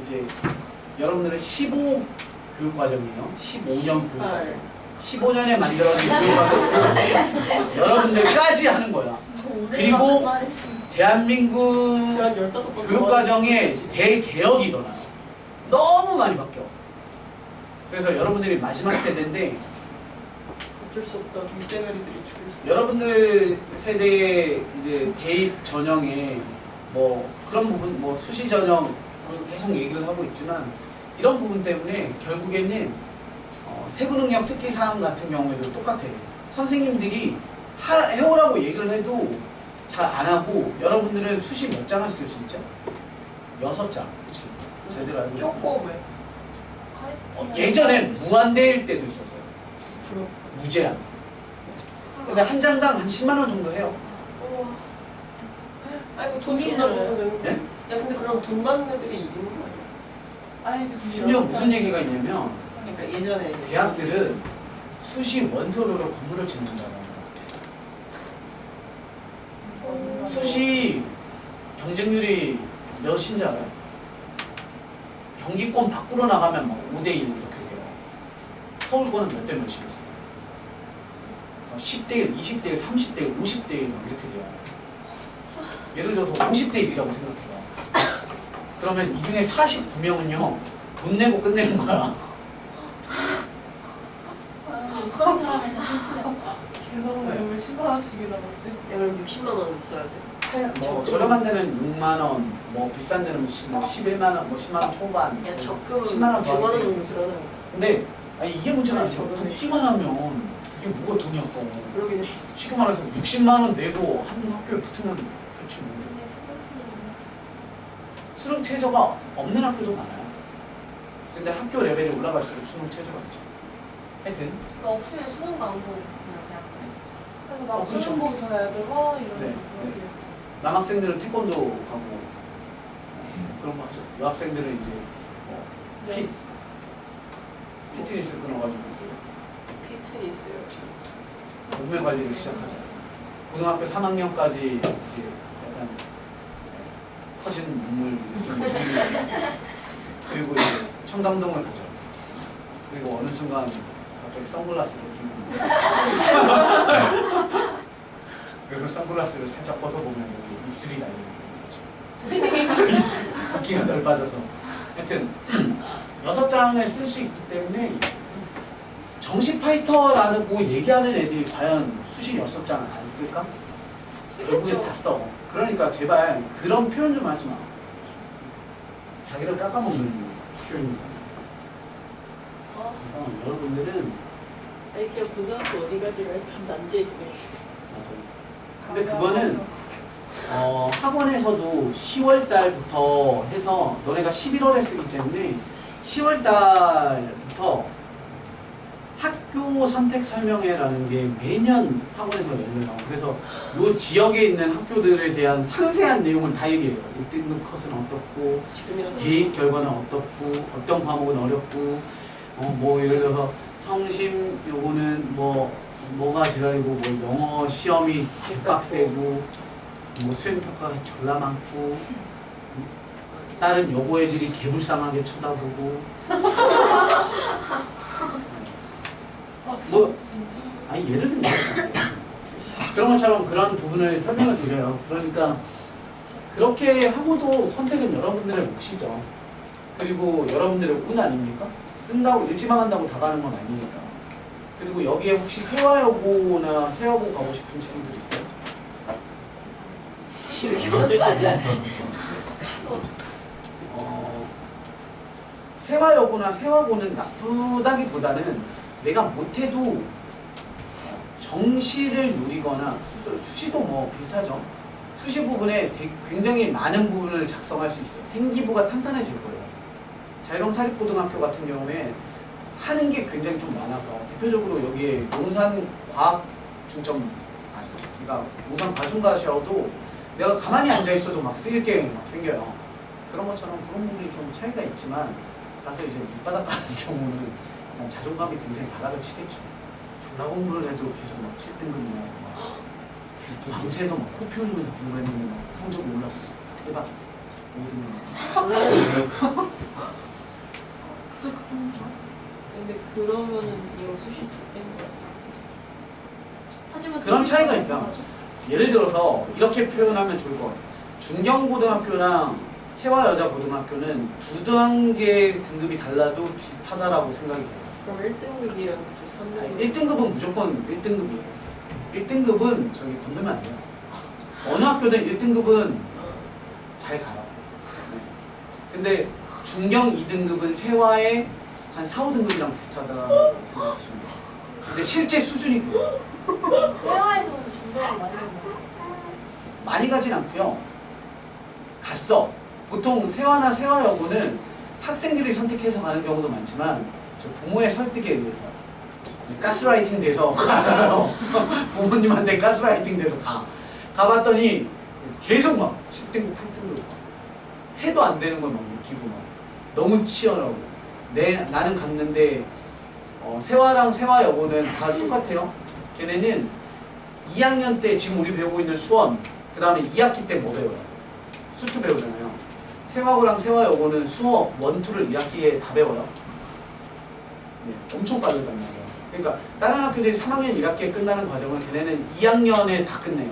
이제 여러분들은 15 교육과정이에요. 15년 교육과정. 15년에 만들어진 교육과정. 여러분들까지 하는 거야. 그리고 대한민국 제가 15번 교육과정의 대개혁이 일어나요. 너무 많이 바뀌어. 그래서 여러분들이 마지막 세대인데 어쩔 수 없다. 밑대가리들이 죽을 수. 여러분들 세대의 이제 대입 전형에 뭐 그런 부분, 뭐 수시 전형 계속 얘기를 하고 있지만 이런 부분 때문에 결국에는 세부 능력 특기 사항 같은 경우에도 똑같아요. 선생님들이 해오라고 얘기를 해도 잘 안 하고 여러분들은 수시 몇 장을 써요 진짜? 6장. 그치? 제대로 알고 있나요? 조금에. 예전엔 무한대일 때도 있었어요. 부럽다. 무제한. 근데 한 장당 한 10만 원 정도 해요. 아이고 돈 존나 벌면 되는 거야. 예? 야 근데 그럼 돈 많은 애들이 이기는 거 아니야? 아니지. 심지어 무슨 얘기가 있냐면 그러니까 예전에 대학들은 수시 원서료로 건물을 짓는다는 거예요. 수시 경쟁률이 몇인지 알아요? 경기권 밖으로 나가면 막 5대1 이렇게 돼요. 서울권은 몇 대 몇이겠어요? 10대1, 20대1, 30대1, 50대1 막 이렇게 돼요. 예를 들어서 50대1이라고 생각해요. 그러면 이 중에 49명은요 돈 내고 끝내는 거야. 어떤 사람에서 힘들어. 걔너무 왜 10만 원씩이나 먹지? 야 그럼 60만 원 써야 돼. 뭐 저렴한 데는 6만 원, 뭐 비싼 데는 11만 원, 뭐 10만 원 초반. 야 적금 10만 원 100만 원 더하기. 정도 들어놔. 근데 아니 이게 문제가 아니, 아니죠. 저거는- 붙기만 하면 그게 뭐가 돈이었고. 그러긴 해. 쉽게 말해서 60만 원 내고 한 학교에 붙으면 좋지 뭐. 근데 수능치는 수능 최저가 없는 학교도 많아요. 근데 학교 레벨이 올라갈수록 수능 최저가 있죠. 하여튼 없으면 수능도 안 보고 그냥 대학교에. 그래서 나 그렇죠. 수능 보기 전에 애들 와 이러는 네, 거. 남학생들은 태권도 가고 그런 거 하죠. 여학생들은 이제 뭐 네. 피트니스 끊어가지고 이제 피트니스요. 몸매 관리를 시작하죠. 고등학교 3학년까지 이제 약간 커진 몸을 좀 줄이고 그리고 이제 청담동을 가죠. 그리고 어느 순간 갑자기 선글라스를 좀 그리고 선글라스를 살짝 벗어보면 여기 입술이 날리는 거죠. 붓기가 덜 빠져서 하여튼 6장을 쓸 수 있기 때문에 정시 파이터라고 얘기하는 애들이 과연 수시 6장을 안 쓸까? 결국에 다 써. 그러니까 제발 그런 표현 좀 하지 마. 자기를 깎아먹는 표현이잖아. 그래서 여러분들은 아니 그냥 고등학교 어디 가지가 일단 난지 얘기네. 맞아요. 근데 그거는 학원에서도 10월 달부터 해서 너네가 11월에 쓰기 때문에 10월 달부터 학교 선택 설명회라는 게 매년 학원에서 열려요. 그래서 이 지역에 있는 학교들에 대한 상세한 내용을 다 얘기해요. 1등급 컷은 어떻고, 지금이랑 대입 결과는 어떻고, 어떤 과목은 어렵고, 뭐 예를 들어서 성심 요거는 뭐가 지랄이고, 뭐 영어 시험이 개빡세고, 뭐 수행 평가가 졸라 많고, 다른 여고 애들이 개불쌍하게 쳐다보고. 뭐 아니 예를 들면 그런 것처럼 그런 부분을 설명을 드려요. 그러니까 그렇게 하고도 선택은 여러분들의 몫이죠. 그리고 여러분들의 운 아닙니까? 쓴다고 읽지만 한다고 다 가는 건 아니니까. 그리고 여기에 혹시 세화여고나 세화고 가고 싶은 친구들 있어요? 이렇게 웃을 수 있는. 세화여고나 세화고는 나쁘다기보다는 내가 못해도 정시를 노리거나 수시도 뭐 비슷하죠. 수시 부분에 굉장히 많은 부분을 작성할 수 있어요. 생기부가 탄탄해질 거예요. 자유형사립고등학교 같은 경우에 하는 게 굉장히 좀 많아서 대표적으로 여기에 용산과학 중점 그러니까 용산 과중과시라도 내가 가만히 앉아 있어도 막 쓰일 게 막 생겨요. 그런 것처럼 그런 부분이 좀 차이가 있지만 가서 이제 밑바닥 가는 경우는 약간 자존감이 굉장히 바닥을 치겠죠. 졸라 공부를 해도 계속 막 7등급이나 밤새도 막 코피 흘리면서 공부했는데 막 성적이 올랐어. 대박. 5등급. 근데 그러면은 이거 수시 좆된 거야. 하지만 그런 차이가 수시가 있어. 맞아. 예를 들어서 이렇게 표현하면 좋을 것 같아요. 중경고등학교랑 세화여자고등학교는 두 단계 등급이 달라도 비슷하다라고 생각이 돼요. 그럼 1등급이랑 3등급. 1등급은 무조건 1등급이에요. 1등급은 저기 건드면 안 돼요. 어느 학교든 1등급은 잘 가요. 네. 근데 중경 2등급은 세화의 한 4, 5등급이랑 비슷하다고 생각하시면 돼요. 근데 실제 수준이 그래요. 세화에서는 중도를 많이 한다. 많이 가진 않고요. 갔어. 보통 세화나 세화여고는 학생들이 선택해서 가는 경우도 많지만 저 부모의 설득에 의해서 가스라이팅 돼서 가요. 부모님한테 가스라이팅 돼서 가봤더니 계속 막 10등급, 8등급 해도 안 되는 걸 막 느끼고 막 너무 치열하고 나는 갔는데 세화랑 세화여고는 다 똑같아요. 걔네는 2학년 때 지금 우리 배우고 있는 수원 그 다음에 2학기 때 뭐 배워요? 수투 배우잖아요. 세화고랑 세화여고는 수업 1, 2를 2학기에 다 배워요. 네, 엄청 빠르단 말이에요. 그러니까 다른 학교들이 3학년 1학기에 끝나는 과정을 걔네는 2학년에 다 끝내요.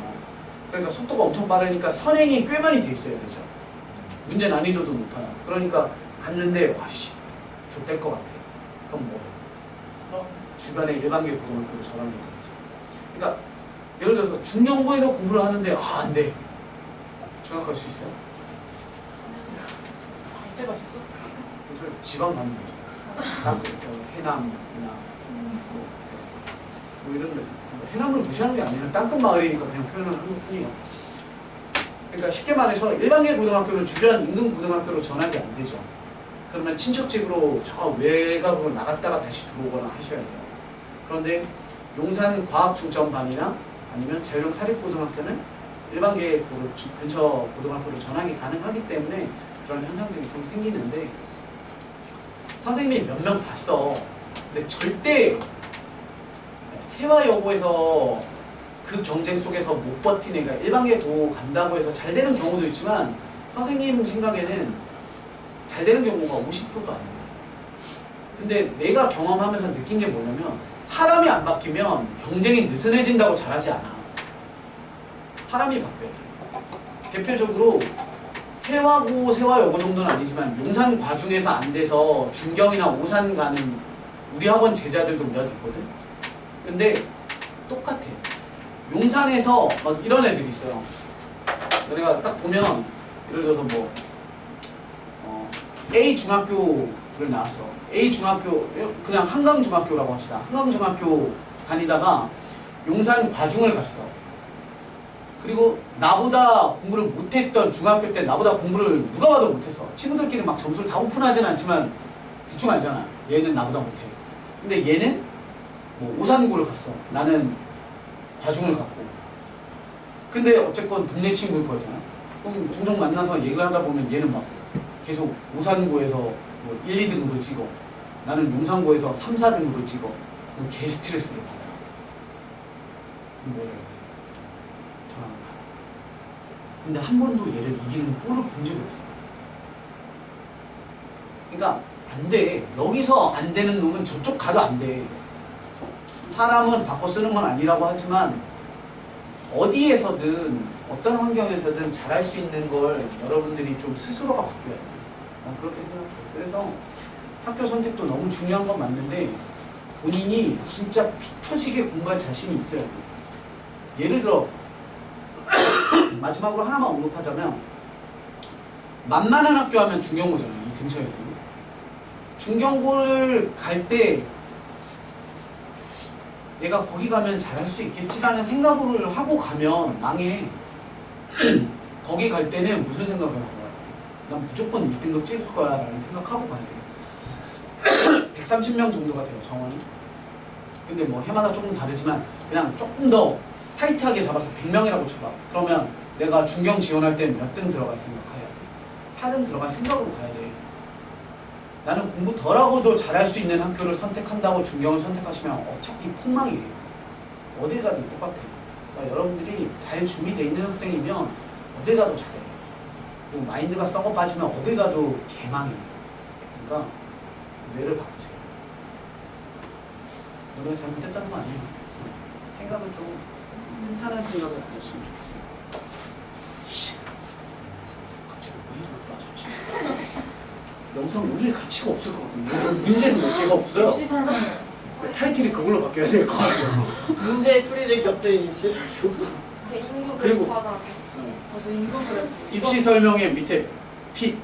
그러니까 속도가 엄청 빠르니까 선행이 꽤 많이 돼 있어야 되죠. 문제 난이도도 높아요. 그러니까 갔는데 와씨 좆될 것 같아. 그럼 뭐예요? 주변에 일반계 고등학교로 전환이 되겠죠. 그러니까 예를 들어서 중경고에서 공부를 하는데 안 돼. 전학할 수 있어요? 갈 때가 있어. 그래서 지방 가는 거죠. 딱 해남이나 뭐 이런 데 해남을 무시하는 게 아니라 땅끝 마을이니까 그냥 표현을 하는 뿐이에요. 그러니까 쉽게 말해서 일반계 고등학교는 주변 인근 고등학교로 전환이 안 되죠. 그러면 친척집으로 저 외곽으로 나갔다가 다시 들어오거나 하셔야 돼요. 그런데 용산 과학중점반이나 아니면 자유형 사립고등학교는 일반계 근처 고등학교로 전환이 가능하기 때문에 그런 현상들이 좀 생기는데 선생님이 몇 명 봤어. 근데 절대 세화여고에서 그 경쟁 속에서 못 버틴 애가 일반계 고 간다고 해서 잘 되는 경우도 있지만 선생님 생각에는 잘 되는 경우가 50%도 안 돼요. 근데 내가 경험하면서 느낀 게 뭐냐면 사람이 안 바뀌면 경쟁이 느슨해진다고 잘하지 않아. 사람이 바뀌어야 돼. 대표적으로 세화고, 세화여고 정도는 아니지만 용산 과중에서 안 돼서 중경이나 오산 가는 우리 학원 제자들도 몇 있거든. 근데 똑같아. 용산에서 막 이런 애들이 있어요. 내가 딱 보면 예를 들어서 뭐 A 중학교를 나왔어. A 중학교 그냥 한강중학교라고 합시다. 한강중학교 다니다가 용산 과중을 갔어. 그리고 나보다 공부를 못했던 중학교 때 나보다 공부를 누가 봐도 못했어. 친구들끼리 막 점수를 다 오픈하진 않지만 대충 알잖아. 얘는 나보다 못해. 근데 얘는 뭐 오산고를 갔어. 나는 과중을 갔고. 근데 어쨌건 동네 친구일 거잖아. 그럼 종종 만나서 얘기를 하다 보면 얘는 막 계속 오산고에서 뭐 1, 2등급을 찍어. 나는 용산고에서 3, 4등급을 찍어. 그럼 개 스트레스를 받아. 그럼 뭐예요? 저랑 가. 근데 한 번도 얘를 이기는 꼴을 본 적이 없어. 그러니까 안 돼. 여기서 안 되는 놈은 저쪽 가도 안 돼. 사람은 바꿔 쓰는 건 아니라고 하지만 어디에서든 어떤 환경에서든 잘할 수 있는 걸 여러분들이 좀 스스로가 바뀌어야 돼. 난 그렇게 생각해. 그래서 학교 선택도 너무 중요한 건 맞는데 본인이 진짜 피 터지게 공부할 자신이 있어야 돼. 예를 들어 마지막으로 하나만 언급하자면 만만한 학교 하면 중경고잖아. 이 근처에. 중경고를 갈 때 내가 거기 가면 잘할 수 있겠지라는 생각을 하고 가면 망해. 거기 갈 때는 무슨 생각을 하고 가야 돼? 난 무조건 1등급 찍을 거야 라는 생각하고 가야 돼. 130명 정도가 돼요, 정원이. 근데 뭐 해마다 조금 다르지만 그냥 조금 더 타이트하게 잡아서 100명이라고 쳐봐. 그러면 내가 중경 지원할 때 몇 등 들어갈 생각해야 돼? 4등 들어갈 생각으로 가야 돼. 나는 공부 덜하고도 잘할 수 있는 학교를 선택한다고 중경을 선택하시면 어차피 폭망이에요. 어딜 가든 똑같아. 그러니까 여러분들이 잘 준비되어 있는 학생이면 어딜 가도 잘해. 그리고 마인드가 썩어 빠지면 어딜 가도 개망이에요. 그러니까 뇌를 바꾸세요. 너가 잘못했다는 거 아니에요. 생각을 좀 괜찮은 생각을 가졌으면 좋겠어요. 갑자기 왜 이렇게 빠졌지? 영상 올릴 가치가 없을 것 같은데 문제는 몇 개가 없어요. 입시 설명. 타이틀이 그걸로 바뀌어야 될 것 같죠. 문제 풀이를 곁들인 입시 설명. 인구 그리고- 그래프하다. 맞아, 인구 그래프. 입시 설명에 밑에 핏,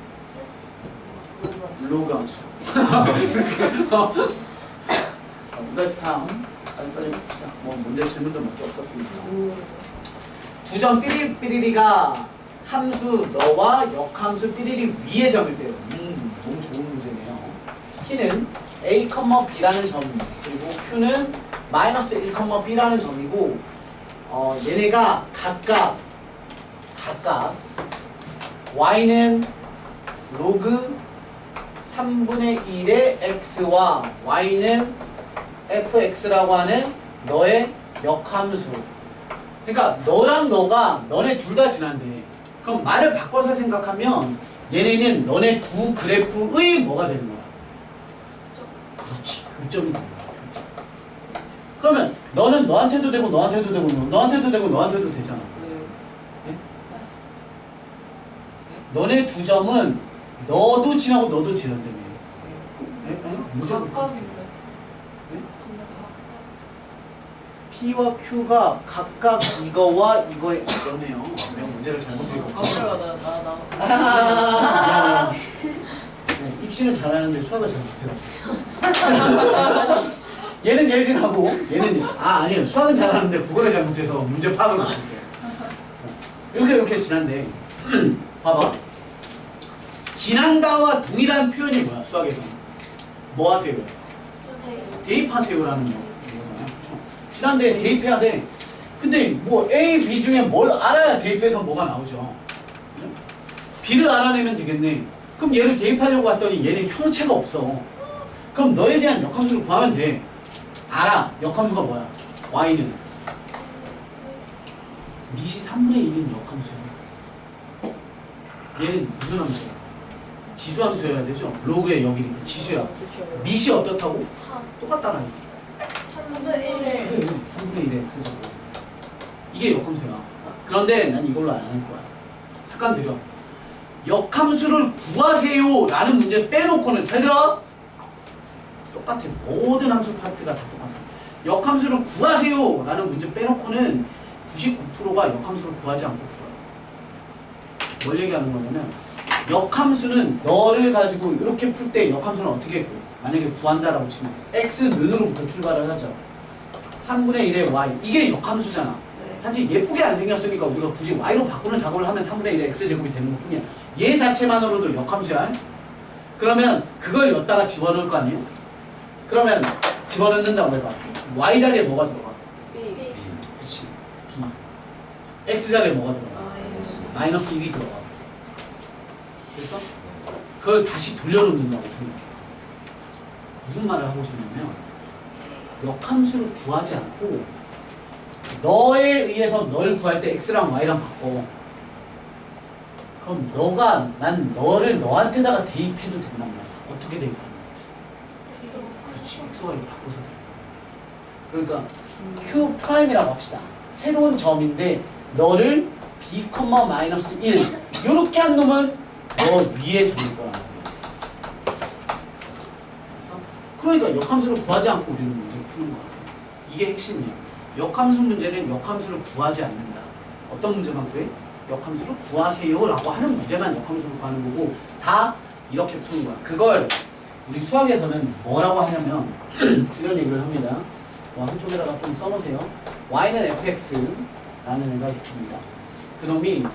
로그 함수. 자, 다시 다음. 빨리 봅시다. 뭐 문제 질문도 몇 개 없었으니까. 2점 삐리삐리리가 함수 너와 역함수 삐리리 위에 점일 때요. 너무 좋은 문제네요. P는 A, B라는 점 그리고 Q는 마이너스 1, B라는 점이고 얘네가 각각 Y는 로그 3분의 1의 X와 Y는 fx라고 하는 너의 역함수. 그러니까 너랑 너가 너네 둘 다 지난데 그럼 말을 바꿔서 생각하면 얘네는 너네 두 그래프의 뭐가 되는 거야? 그렇지. 교점이 되는 거야. 교점. 그러면 너는 너한테도 되고 너한테도 되고 너한테도 되고 너한테도 되잖아. 네? 너네 두 점은 너도 지나고 너도 지난다며. 네? 무조건 각각인데. 네? 근데 각각. P와 Q가 각각 이거와 이거의 이거네요. 내가 문제를 잘못 읽었고. 나. 네, 입시는 잘하는데 수학을 잘 못해요. 얘는 예진하고 얘는 아니에요. 수학은 잘하는데 국어를 잘못해서 문제 파악을 못했어요. 이렇게 지난데 봐봐. 지난다와 동일한 표현이 뭐야 수학에서? 뭐 하세요? 대입하세요라는 거잖아요. 그렇죠? 지난데 대입해야 돼. 근데 뭐 A, B 중에 뭘 알아야 대입해서 뭐가 나오죠. 그죠? B를 알아내면 되겠네. 그럼 얘를 대입하려고 했더니 얘는 형체가 없어. 그럼 너에 대한 역함수를 구하면 돼. 알아. 역함수가 뭐야? Y는 밑이 3분의 1인 역함수야. 얘는 무슨 함수야? 지수함수여야 되죠? 로그의 역이니까 지수야. 밑이 어떻다고? 3. 똑같다라니까. 3분의 1에 3분의 1의 x제곱. 이게 역함수야. 그런데 난 이걸로 안 할 거야. 습관 들여. 역함수를 구하세요 라는 문제 빼놓고는 잘 들어? 똑같아. 모든 함수 파트가 다 똑같아. 역함수를 구하세요 라는 문제 빼놓고는 99%가 역함수를 구하지 않고 풀어요. 뭘 얘기하는 거냐면 역함수는 너를 가지고 이렇게 풀 때 역함수는 어떻게 구해? 만약에 구한다라고 치면 x는으로부터 출발을 하죠. 3분의 1의 y. 이게 역함수잖아. 단지 예쁘게 안 생겼으니까 우리가 굳이 y로 바꾸는 작업을 하면 3분의 1의 x제곱이 되는 것 뿐이야. 얘 자체만으로도 역함수야. 그러면 그걸 여기다가 집어넣을 거 아니에요? 그러면 집어넣는다고 해봐. y 자리에 뭐가 들어가? 그렇지. b. x 자리에 뭐가 들어가? 마이너스 1이 들어가. 그래서 그걸 다시 돌려놓는다고 생각해. 무슨 말을 하고 싶냐면 역함수를 구하지 않고 너에 의해서 널 구할 때 x랑 y랑 바꿔. 그럼 난 너를 너한테다가 대입해도 된단 말이야. 어떻게 대입하는 거야? 그렇지. x와 y 바꿔서 돼. 그러니까 q 프라임이라고 합시다. 새로운 점인데 너를 b, 마이너스 1 이렇게 한 놈은 너 위에 점일 거란 말이야. 그러니까 역함수를 구하지 않고 우리는 문제를 푸는 거야. 이게 핵심이야. 역함수 문제는 역함수를 구하지 않는다. 어떤 문제만 구해? 역함수를 구하세요라고 하는 문제만 역함수를 구하는 거고 다 이렇게 푸는 거야. 그걸 우리 수학에서는 뭐라고 하냐면 이런 얘기를 합니다. 한쪽에다가 좀 써놓으세요. y는 fx라는 애가 있습니다. 그놈이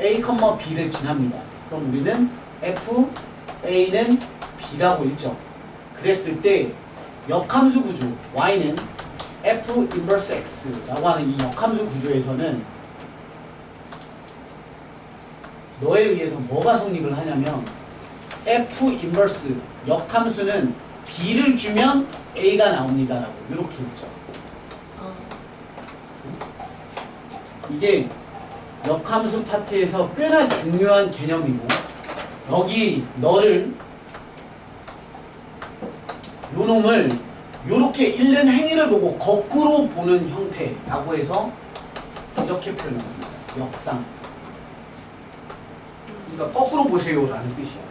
a, b를 지납니다. 그럼 우리는 f, a는 b라고 읽죠. 그랬을 때 역함수 구조 y는 f 인버스 x라고 하는 이 역함수 구조에서는 너에 의해서 뭐가 성립을 하냐면 f 인버스 역함수는 b를 주면 a가 나옵니다라고 이렇게 읽죠. 이게 역함수 파트에서 꽤나 중요한 개념이고 여기 너를 요놈을 요렇게 읽는 행위를 보고 거꾸로 보는 형태라고 해서 이렇게 표현합니다. 역상. 그러니까 거꾸로 보세요라는 뜻이야.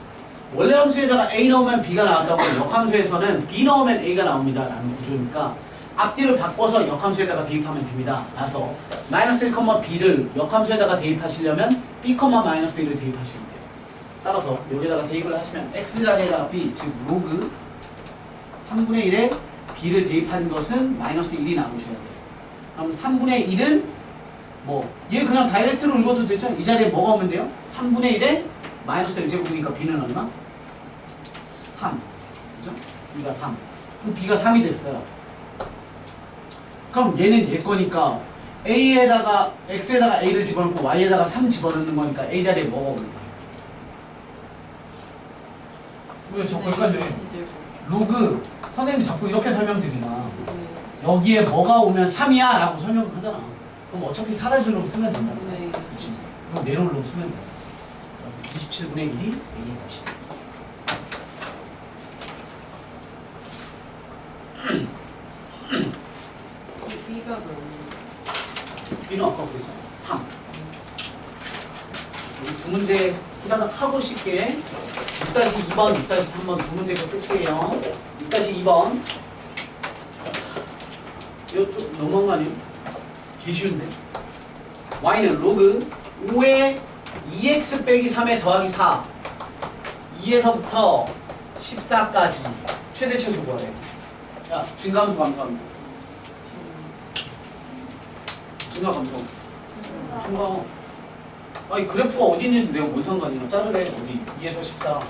원래 함수에다가 A 넣으면 B가 나왔다고 역함수에서는 B 넣으면 A가 나옵니다 라는 구조니까 앞뒤를 바꿔서 역함수에다가 대입하면 됩니다. 그래서 마이너스 1, B를 역함수에다가 대입하시려면 B, 마이너스 1을 대입하시면 돼요. 따라서 여기다가 대입을 하시면 X자리에다가 B, 즉 로그 3분의 1에 B를 대입하는 것은 마이너스 1이 나오셔야 돼요. 그럼 3분의 1은 얘 그냥 다이렉트로 읽어도 되죠? 이 자리에 뭐가 오면 돼요? 3분의 1에 마이너스 1제곱이니까 B는 얼마? 3. 그죠? B가 3. 그럼 B가 3이 됐어요. 그럼 얘는 얘 거니까 A에다가 X에다가 A를 집어넣고 Y에다가 3 집어넣는 거니까 A 자리에 뭐가 오는 거예요? 왜 자꾸 헷갈려? 로그 선생님이 자꾸 이렇게 설명드리잖아. 여기에 뭐가 오면 3이야 라고 설명을 하잖아. 그럼 어차피 사라질 놈 쓰면 된다. 그치? 그럼 내려올 놈 쓰면 돼. 27분의 1이 A에 봅시다. B가 너무 B는 아까 그랬잖아. 3. 여기 두 문제 후다닥 하고 쉽게 6-2번, 6-3번 두 문제가 끝이에요. 6-2번 이거 좀 너무한 거 아니에요? 개 쉬운데 y는 로그 5에 2x 빼기 3에 더하기 4 2에서부터 14까지 최대 최소 구하래. 야 증가함수 감소함수 증가 감소 증가. 아니 그래프가 어디 있는지 내가 뭔 상관이야. 자르래. 어디 2에서 14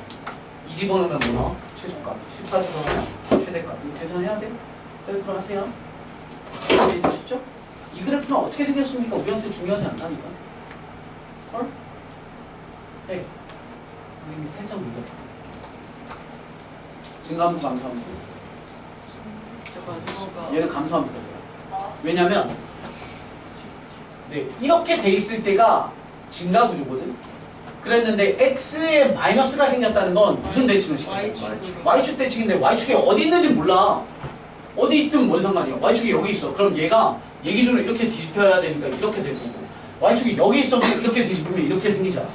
이 집어넣으면 뭐나? 최소값 14 집어넣으면 최대값. 이거 계산해야 돼? 셀프로 하세요. 이해 되셨죠? 이 그래프는 어떻게 생겼습니까? 우리한테 중요하지 않다니까. 헐? 네. 선생님이 살짝 문제. 증가함수 감소함수. 잠깐 저거가 얘는 감소함수가 돼요. 왜냐면 네, 이렇게 돼 있을 때가 증가 구조거든. 그랬는데 x에 마이너스가 생겼다는 건 무슨 대칭을 시켜요? y축 대칭인데 y축이 어디 있는지 몰라. 어디 있든 뭔 상관이야. y축이 여기 있어. 그럼 얘가 얘 기준으로 이렇게 뒤집혀야 되니까 이렇게 될 거고 y축이 여기 있어도 이렇게 뒤집으면 이렇게 생기잖아.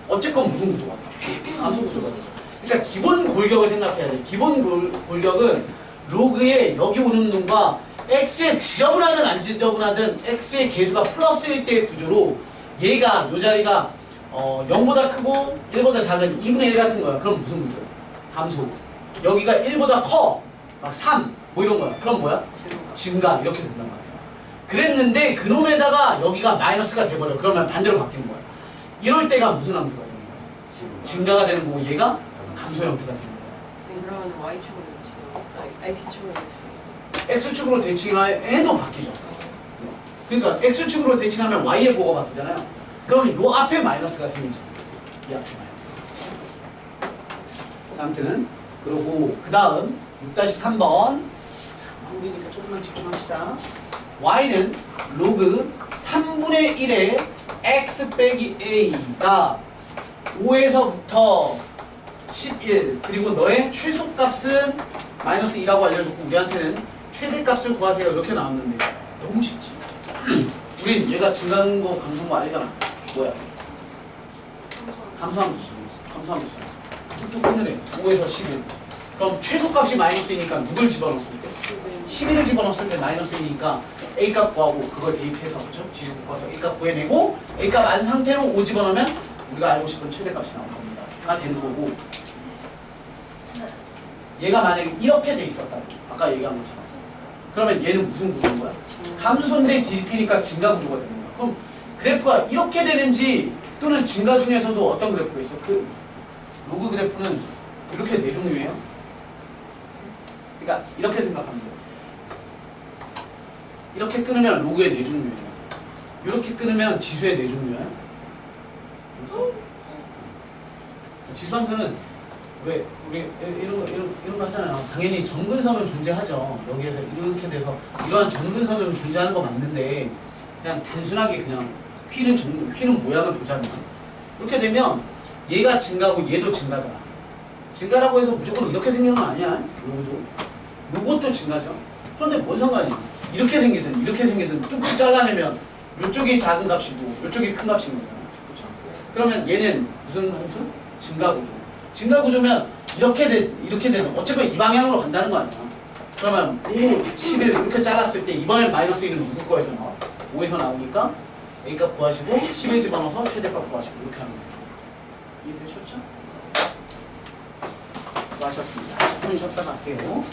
어쨌건 무슨 구조가 돼? 감소 구조가 되죠. 그러니까 기본 골격을 생각해야 돼. 기본 골격은 로그에 여기 오는 놈과 x의 지저분하든 안 지저분하든 x의 개수가 플러스일 때의 구조로 얘가 요 자리가 0보다 크고 1보다 작은 2분의 1 같은 거야. 그럼 무슨 구조야? 감소. 여기가 1보다 커. 막 3. 뭐 이런 거야. 그럼 뭐야? 증가. 이렇게 된단 말이야. 그랬는데 그놈에다가 여기가 마이너스가 돼버려. 그러면 반대로 바뀌는 거야. 이럴 때가 무슨 함수가 되는 거야? 증가가 되는 거고 얘가 감소 형태가 되는 거야. 그러면 Y축으로 대칭, X축으로 대칭. X축으로 대칭해도 바뀌죠. 그러니까 X축으로 대칭하면 Y의 뭐가 바뀌잖아요. 그러면 요 앞에 마이너스가 생기지. 이 앞에 마이너스. 아무튼 그리고 그 다음 6-3번 한국이니까 조금만 집중합시다. Y는 로그 3분의 1의 X 빼기 A가 5에서부터 11 그리고 너의 최소값은 마이너스 2라고 알려줬고 우리한테는 최대값을 구하세요 이렇게 나왔는데 너무 쉽지. 우린 얘가 증가하는 거 감소한 거 알잖아. 뭐야? 감소함수지. 감소함수. 툭툭 끊으래. 5에서 11. 그럼 최소값이 마이너스이니까 누굴 집어넣었을 때? 11을 집어넣었을 때 마이너스 1이니까 A값 구하고 그걸 대입해서 그죠? 지수 묶어서 A값 구해내고 A값 안 상태로 5 집어넣으면 우리가 알고 싶은 최대값이 나올 겁니다. 가 되는 거고 얘가 만약에 이렇게 돼 있었다. 아까 얘기한 것처럼. 그러면 얘는 무슨 구조인 거야? 감소인데 뒤집히니까 증가 구조가 되는 거야. 그럼 그래프가 이렇게 되는지 또는 증가 중에서도 어떤 그래프가 있어? 그 로그 그래프는 이렇게 네 종류예요. 그러니까 이렇게 생각하면 돼요. 이렇게 끊으면 로그의 네 종류예요. 이렇게 끊으면 지수의 네 종류예요. 그래서 지수함수는 왜 우리 이런 거 하잖아요. 당연히 정근선은 존재하죠. 여기에서 이렇게 돼서 이러한 정근선은 존재하는 거 맞는데 그냥 단순하게 그냥 휘는 모양을 보자면 이렇게 되면 얘가 증가고 얘도 증가잖아. 증가라고 해서 무조건 이렇게 생기는 건 아니야. 요것도 증가죠. 그런데 뭔 상관이야? 이렇게 생기든 뚝뚝 잘라내면 이쪽이 작은 값이고 이쪽이 큰 값인 거잖아. 그렇죠? 그러면 얘는 무슨 함수? 증가 구조. 증가 구조면 이렇게 되면 어쨌건 이 방향으로 간다는 거 아니야. 그러면 5, 11 이렇게 잘랐을 때 이번엔 마이너스 1은 누구 거에서 나와? 5에서 나오니까 A값 구하시고 11 집어넣어서 최대값 구하시고 이렇게 하면 돼요. 이해되셨죠? 수고하셨습니다. 10분 쉬었다 갈게요.